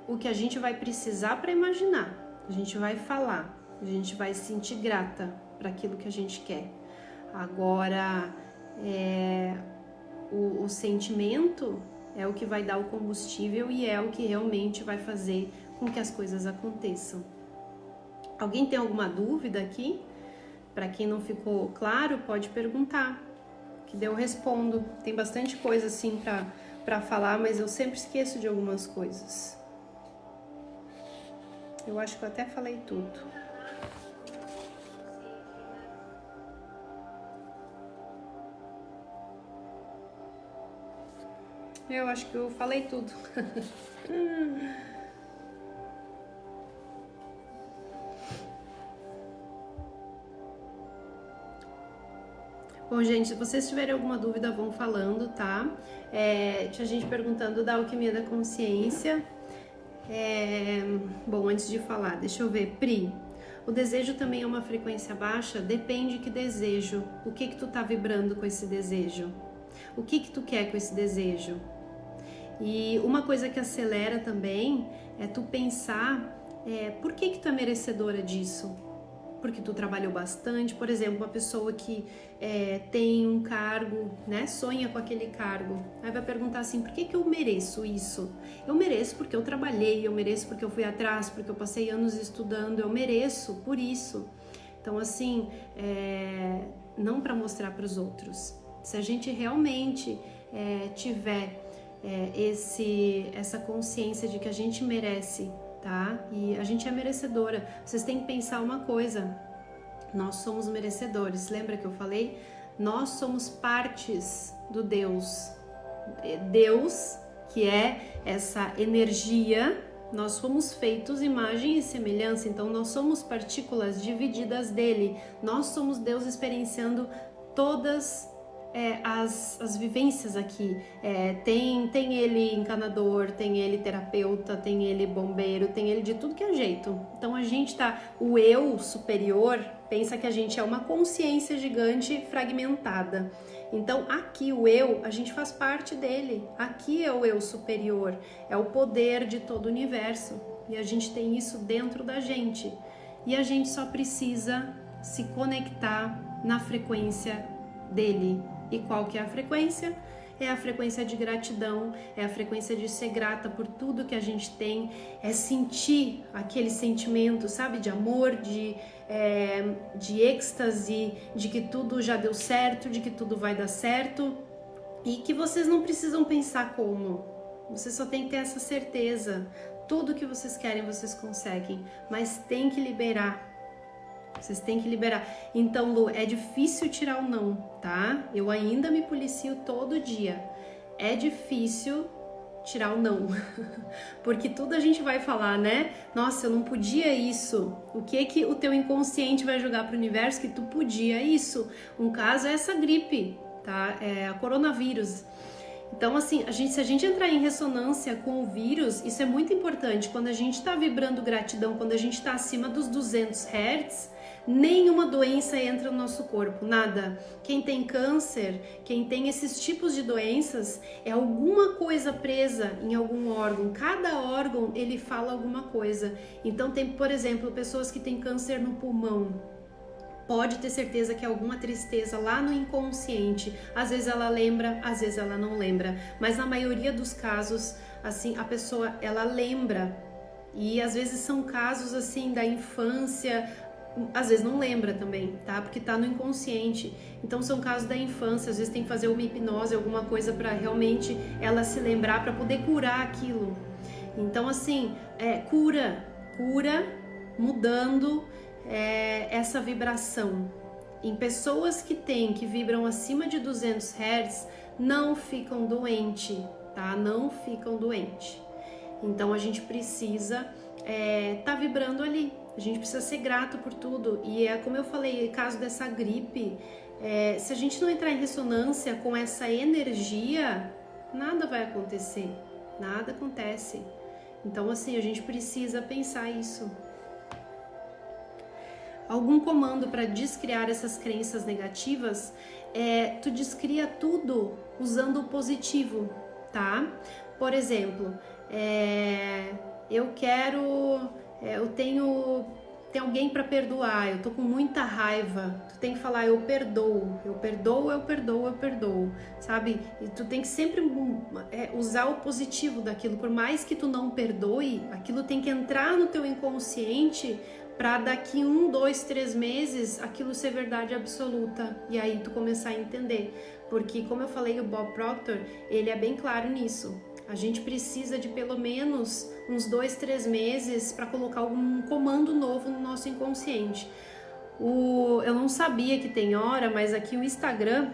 o que a gente vai precisar para imaginar. A gente vai falar, a gente vai se sentir grata para aquilo que a gente quer. Agora, o sentimento é o que vai dar o combustível e é o que realmente vai fazer com que as coisas aconteçam. Alguém tem alguma dúvida aqui? Para quem não ficou claro, pode perguntar, que daí eu respondo. Tem bastante coisa assim para falar, mas eu sempre esqueço de algumas coisas. Eu acho que eu até falei tudo. Eu acho que eu falei tudo. Bom, gente, se vocês tiverem alguma dúvida, vão falando, tá? Tinha gente perguntando da alquimia da consciência. Bom, antes de falar, deixa eu ver. Pri, o desejo também é uma frequência baixa? Depende que desejo. O que tu tá vibrando com esse desejo? O que tu quer com esse desejo? E uma coisa que acelera também é tu pensar por que tu é merecedora disso? Porque tu trabalhou bastante. Por exemplo, uma pessoa que tem um cargo, né, sonha com aquele cargo, aí vai perguntar assim, por que eu mereço isso? Eu mereço porque eu trabalhei, eu mereço porque eu fui atrás, porque eu passei anos estudando, eu mereço por isso. Então, assim, não para mostrar para os outros. Se a gente realmente tiver essa consciência de que a gente merece, tá? E a gente é merecedora. Vocês têm que pensar uma coisa, nós somos merecedores. Lembra que eu falei? Nós somos partes do Deus. Deus, que é essa energia, Nós fomos feitos imagem e semelhança, então nós somos partículas divididas dele. Nós somos Deus experienciando todas as vivências aqui. Tem ele encanador, tem ele terapeuta, tem ele bombeiro, tem ele de tudo que é jeito. Então a gente o eu superior pensa que a gente é uma consciência gigante fragmentada. Então aqui o eu, a gente faz parte dele. Aqui é o eu superior, é o poder de todo o universo. E a gente tem isso dentro da gente. E a gente só precisa se conectar na frequência dele. E qual que é a frequência? É a frequência de gratidão, é a frequência de ser grata por tudo que a gente tem, é sentir aquele sentimento, sabe, de amor, de êxtase, de que tudo já deu certo, de que tudo vai dar certo e que vocês não precisam pensar como, vocês só tem que ter essa certeza. Tudo que vocês querem, vocês conseguem, mas tem que liberar. Vocês têm que liberar. Então, Lu, é difícil tirar o não, tá? Eu ainda me policio todo dia. É difícil tirar o não. Porque tudo a gente vai falar, né? Nossa, eu não podia isso. O que o teu inconsciente vai jogar pro universo que tu podia isso? Um caso é essa gripe, tá? É a coronavírus. Então, assim, se a gente entrar em ressonância com o vírus, isso é muito importante. Quando a gente tá vibrando gratidão, quando a gente tá acima dos 200 Hz, nenhuma doença entra no nosso corpo, nada. Quem tem câncer, quem tem esses tipos de doenças, é alguma coisa presa em algum órgão. Cada órgão, ele fala alguma coisa. Então, tem, por exemplo, pessoas que têm câncer no pulmão. Pode ter certeza que é alguma tristeza lá no inconsciente. Às vezes ela lembra, às vezes ela não lembra. Mas na maioria dos casos, assim, a pessoa, ela lembra. E às vezes são casos, assim, da infância. Às vezes não lembra também, tá? Porque tá no inconsciente. Então são casos da infância. Às vezes tem que fazer uma hipnose, alguma coisa para realmente ela se lembrar, para poder curar aquilo. Então, assim, cura mudando essa vibração. Em pessoas que vibram acima de 200 Hz, não ficam doentes, tá? Não ficam doentes. Então a gente precisa tá vibrando ali. A gente precisa ser grato por tudo. E como eu falei, no caso dessa gripe, se a gente não entrar em ressonância com essa energia, nada vai acontecer. Nada acontece. Então, assim, a gente precisa pensar isso. Algum comando para descriar essas crenças negativas, tu descria tudo usando o positivo, tá? Por exemplo, tem alguém para perdoar, eu tô com muita raiva, tu tem que falar eu perdoo, sabe? E tu tem que sempre usar o positivo daquilo, por mais que tu não perdoe, aquilo tem que entrar no teu inconsciente para daqui 1, 2, 3 meses aquilo ser verdade absoluta e aí tu começar a entender, porque como eu falei, o Bob Proctor, ele é bem claro nisso. A gente precisa de pelo menos uns 2, 3 meses para colocar um comando novo no nosso inconsciente. Eu não sabia que tem hora, mas aqui o Instagram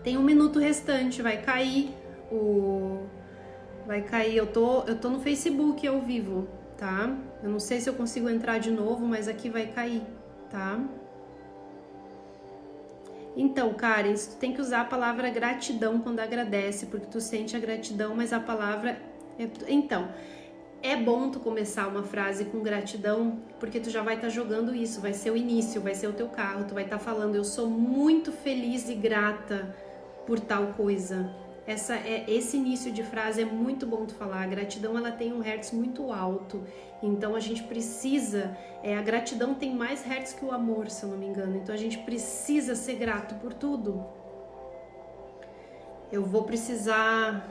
tem 1 minuto restante, vai cair, eu tô no Facebook ao vivo, tá? Eu não sei se eu consigo entrar de novo, mas aqui vai cair, tá? Então, Karen, tu tem que usar a palavra gratidão quando agradece, porque tu sente a gratidão, mas a palavra... Então, é bom tu começar uma frase com gratidão, porque tu já vai estar jogando isso, vai ser o início, vai ser o teu carro, tu vai estar falando, eu sou muito feliz e grata por tal coisa. Esse início de frase é muito bom tu falar. A gratidão, ela tem um hertz muito alto, então a gente precisa, a gratidão tem mais hertz que o amor, se eu não me engano, então a gente precisa ser grato por tudo. Eu vou precisar,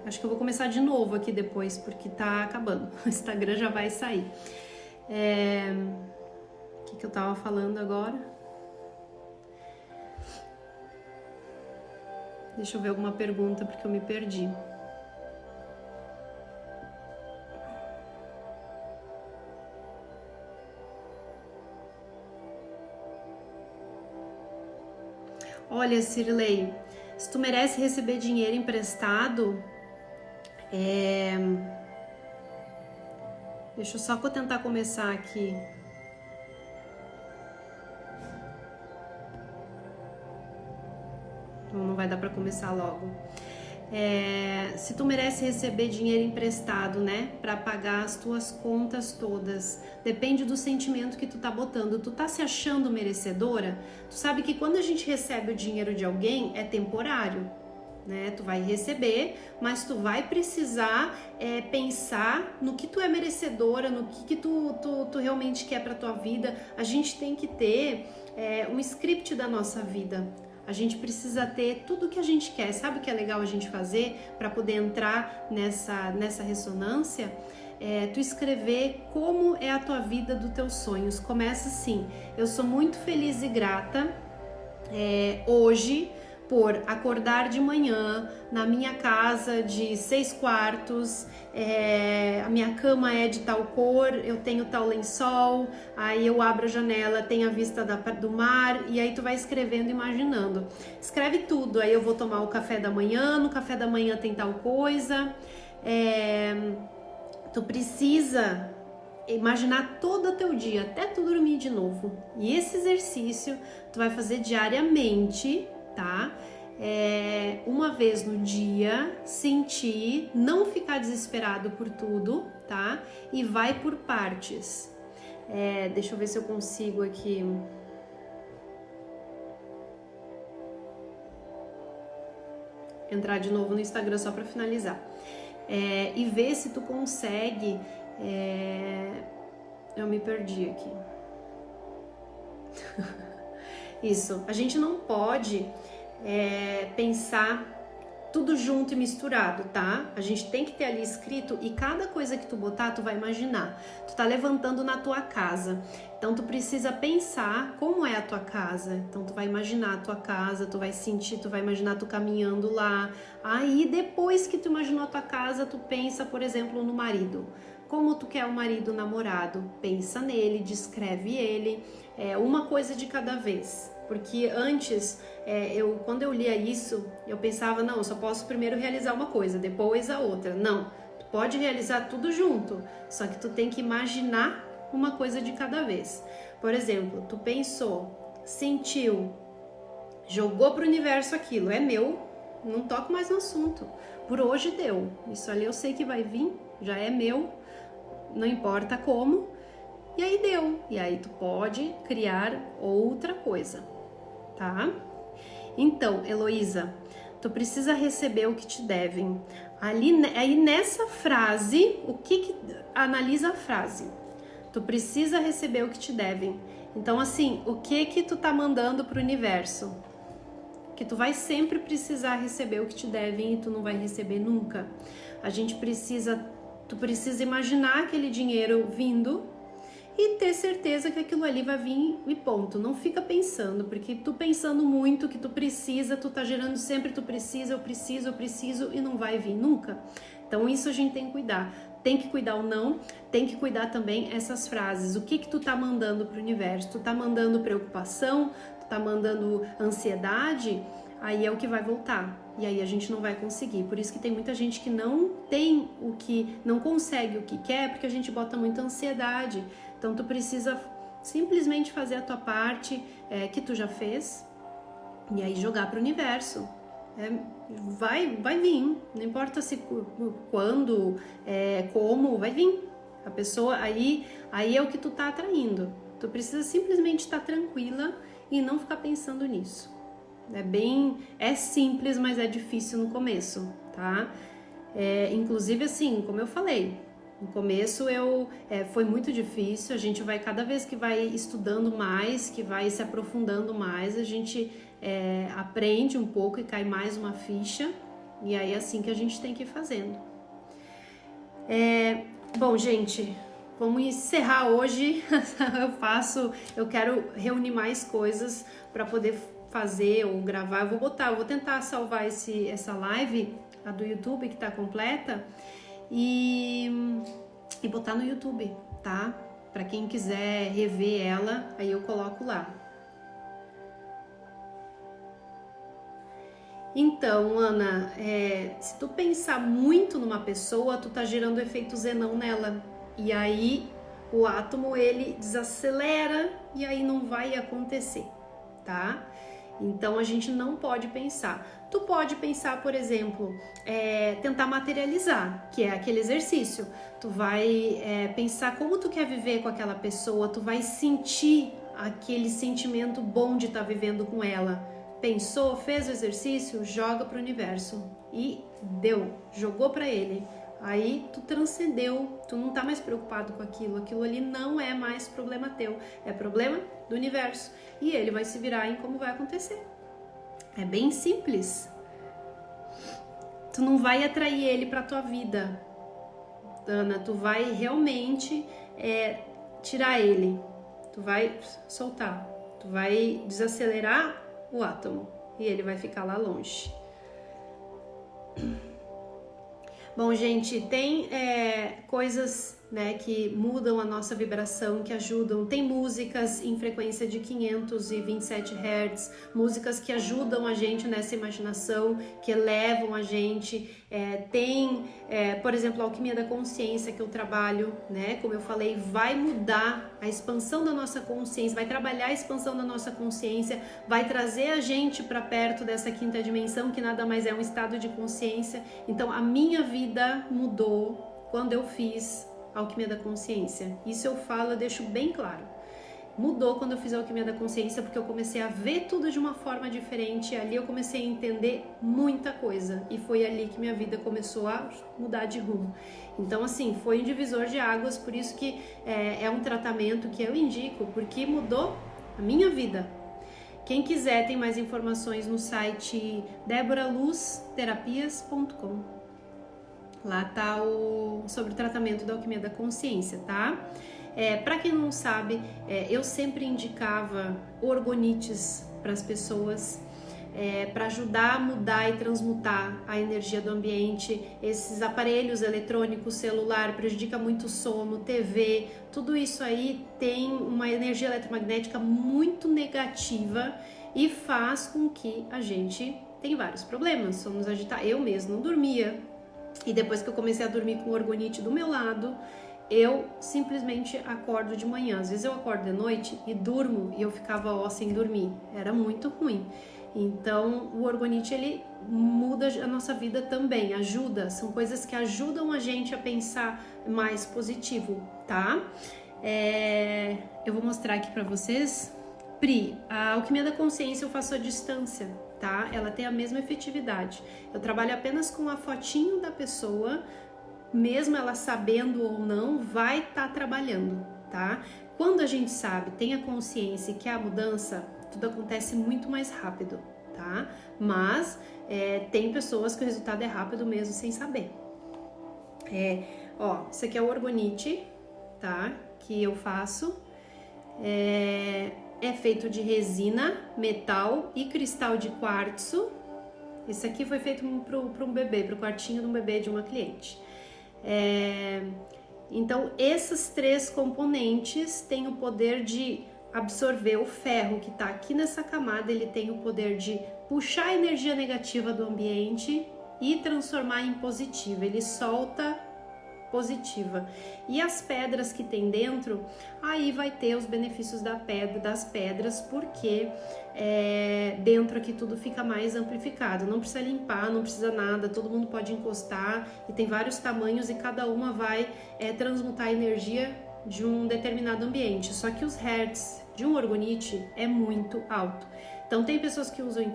acho que eu vou começar de novo aqui depois, porque tá acabando, o Instagram já vai sair. O que eu tava falando agora? Deixa eu ver alguma pergunta, porque eu me perdi. Olha, Cirlei, se tu merece receber dinheiro emprestado, Deixa eu só tentar começar aqui. Não vai dar para começar logo. Se tu merece receber dinheiro emprestado, né, para pagar as tuas contas todas, depende do sentimento que tu tá botando. Tu tá se achando merecedora? Tu sabe que quando a gente recebe o dinheiro de alguém é temporário, né? Tu vai receber, mas tu vai precisar pensar no que tu é merecedora, no que tu realmente quer para tua vida. A gente tem que ter um script da nossa vida. A gente precisa ter tudo o que a gente quer. Sabe o que é legal a gente fazer para poder entrar nessa ressonância? Tu escrever como é a tua vida dos teus sonhos. Começa assim: eu sou muito feliz e grata hoje por acordar de manhã na minha casa de 6 quartos, a minha cama é de tal cor, eu tenho tal lençol, aí eu abro a janela, tem a vista do mar, e aí tu vai escrevendo, imaginando. Escreve tudo, aí eu vou tomar o café da manhã, no café da manhã tem tal coisa. Tu precisa imaginar todo o teu dia, até tu dormir de novo. E esse exercício tu vai fazer diariamente, tá? Uma vez no dia, sentir, não ficar desesperado por tudo, tá? E vai por partes. Deixa eu ver se eu consigo aqui. Entrar de novo no Instagram só para finalizar. E ver se tu consegue. Eu me perdi aqui. Isso, a gente não pode pensar tudo junto e misturado, tá? A gente tem que ter ali escrito, e cada coisa que tu botar, tu vai imaginar. Tu tá levantando na tua casa, então tu precisa pensar como é a tua casa. Então tu vai imaginar a tua casa, tu vai sentir, tu vai imaginar tu caminhando lá. Aí depois que tu imaginou a tua casa, tu pensa, por exemplo, no marido. Como tu quer o marido namorado? Pensa nele, descreve ele, uma coisa de cada vez. Porque antes, quando eu lia isso, eu pensava, não, eu só posso primeiro realizar uma coisa, depois a outra. Não, tu pode realizar tudo junto, só que tu tem que imaginar uma coisa de cada vez. Por exemplo, tu pensou, sentiu, jogou pro universo aquilo, é meu, não toco mais no assunto. Por hoje deu, isso ali eu sei que vai vir, já é meu, não importa como, e aí deu. E aí tu pode criar outra coisa, tá? Então, Heloísa, tu precisa receber o que te devem. Aí nessa frase, analisa a frase. Tu precisa receber o que te devem. Então, assim, o que tu tá mandando pro universo? Que tu vai sempre precisar receber o que te devem e tu não vai receber nunca. Tu precisa imaginar aquele dinheiro vindo e ter certeza que aquilo ali vai vir e ponto. Não fica pensando, porque tu pensando muito que tu precisa, tu tá gerando sempre tu precisa, eu preciso e não vai vir nunca. Então isso a gente tem que cuidar. Tem que cuidar o não, tem que cuidar também essas frases. O que tu tá mandando pro universo? Tu tá mandando preocupação? Tu tá mandando ansiedade? Aí é o que vai voltar. E aí a gente não vai conseguir. Por isso que tem muita gente que não consegue o que quer, porque a gente bota muita ansiedade. Então tu precisa simplesmente fazer a tua parte que tu já fez e aí jogar para o universo. Vai vir, não importa se quando, como, vai vir. A pessoa aí é o que tu tá atraindo. Tu precisa simplesmente estar tranquila e não ficar pensando nisso. É simples, mas é difícil no começo, tá? Inclusive assim, como eu falei, no começo foi muito difícil. A gente vai, cada vez que vai estudando mais, que vai se aprofundando mais, a gente aprende um pouco e cai mais uma ficha, e aí é assim que a gente tem que ir fazendo. Bom, gente, vamos encerrar hoje. Eu quero reunir mais coisas para poder fazer ou gravar. Eu vou tentar salvar essa live, a do YouTube, que tá completa, e botar no YouTube, tá? Para quem quiser rever ela, aí eu coloco lá. Então, Ana, se tu pensar muito numa pessoa, tu tá gerando efeito Zenão nela. E aí o átomo ele desacelera e aí não vai acontecer, tá? Então a gente não pode pensar. Tu pode pensar, por exemplo, tentar materializar, que é aquele exercício. Tu vai pensar como tu quer viver com aquela pessoa, tu vai sentir aquele sentimento bom de estar vivendo com ela. Pensou, fez o exercício, joga para o universo e deu, jogou para ele. Aí tu transcendeu, tu não tá mais preocupado com aquilo ali não é mais problema teu, é problema do universo e ele vai se virar em como vai acontecer. É bem simples. Tu não vai atrair ele pra tua vida, Ana, tu vai realmente tirar ele, tu vai soltar, tu vai desacelerar o átomo e ele vai ficar lá longe. Bom, gente, tem coisas, né, que mudam a nossa vibração, que ajudam. Tem músicas em frequência de 527 Hz, músicas que ajudam a gente nessa imaginação, que elevam a gente. Tem, por exemplo, a alquimia da consciência que eu trabalho, né? Como eu falei, vai mudar a expansão da nossa consciência, vai trabalhar a expansão da nossa consciência, vai trazer a gente para perto dessa quinta dimensão, que nada mais é um estado de consciência. Então, a minha vida mudou quando eu fiz a alquimia da consciência. Isso eu falo, eu deixo bem claro. Mudou quando eu fiz a alquimia da consciência, porque eu comecei a ver tudo de uma forma diferente. Ali eu comecei a entender muita coisa e foi ali que minha vida começou a mudar de rumo. Então, assim, foi um divisor de águas, por isso que é um tratamento que eu indico, porque mudou a minha vida. Quem quiser tem mais informações no site deboraluzterapias.com. Lá tá sobre o tratamento da alquimia da consciência, tá? Para quem não sabe, eu sempre indicava orgonites para as pessoas, para ajudar a mudar e transmutar a energia do ambiente. Esses aparelhos eletrônicos, celular, prejudica muito o sono, TV, tudo isso aí tem uma energia eletromagnética muito negativa e faz com que a gente tenha vários problemas. Somos agitados. Eu mesmo não dormia. E depois que eu comecei a dormir com o orgonite do meu lado, eu simplesmente acordo de manhã. Às vezes eu acordo de noite e durmo e eu ficava sem dormir. Era muito ruim. Então o orgonite ele muda a nossa vida também, ajuda. São coisas que ajudam a gente a pensar mais positivo, tá? Eu vou mostrar aqui pra vocês. Pri, a alquimia da consciência eu faço à distância, tá? Ela tem a mesma efetividade. Eu trabalho apenas com a fotinho da pessoa, mesmo ela sabendo ou não, vai estar trabalhando, tá? Quando a gente sabe, tem a consciência e quer a mudança, tudo acontece muito mais rápido, tá? Mas tem pessoas que o resultado é rápido mesmo sem saber. Isso aqui é o orgonite, tá? Que eu faço. É feito de resina, metal e cristal de quartzo. Esse aqui foi feito para um bebê, para o quartinho de um bebê de uma cliente. Então, esses três componentes têm o poder de absorver o ferro que está aqui nessa camada. Ele tem o poder de puxar a energia negativa do ambiente e transformar em positiva. Ele solta positiva. E as pedras que tem dentro, aí vai ter os benefícios das pedras, porque dentro aqui tudo fica mais amplificado. Não precisa limpar, não precisa nada, todo mundo pode encostar e tem vários tamanhos e cada uma vai transmutar a energia de um determinado ambiente. Só que os hertz de um orgonite é muito alto. Então tem pessoas que usam em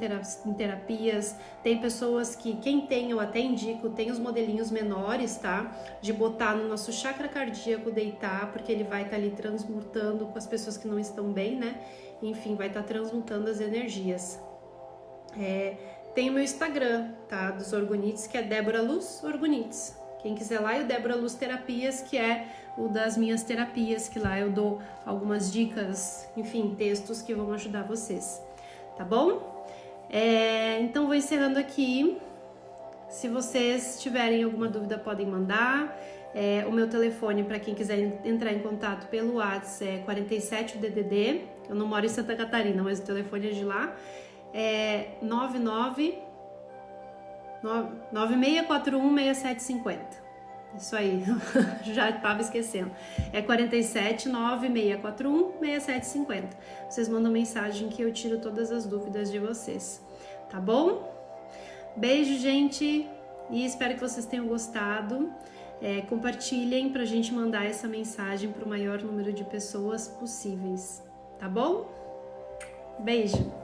terapias, tem pessoas que, quem tem, eu até indico, tem os modelinhos menores, tá? De botar no nosso chakra cardíaco, deitar, porque ele vai estar ali transmutando com as pessoas que não estão bem, né? Enfim, vai estar transmutando as energias. Tem o meu Instagram, tá? Dos orgonites, que é Débora Luz Orgonites. Quem quiser lá, e o Débora Luz Terapias, que é o das minhas terapias, que lá eu dou algumas dicas, enfim, textos que vão ajudar vocês. Tá bom? Então vou encerrando aqui. Se vocês tiverem alguma dúvida, podem mandar. O meu telefone, para quem quiser entrar em contato pelo WhatsApp, é 47 DDD. Eu não moro em Santa Catarina, mas o telefone é de lá. 96416750. Isso aí, já estava esquecendo. É 47 9641 6750. Vocês mandam mensagem que eu tiro todas as dúvidas de vocês, tá bom? Beijo, gente, e espero que vocês tenham gostado. Compartilhem pra gente mandar essa mensagem para o maior número de pessoas possíveis, tá bom? Beijo!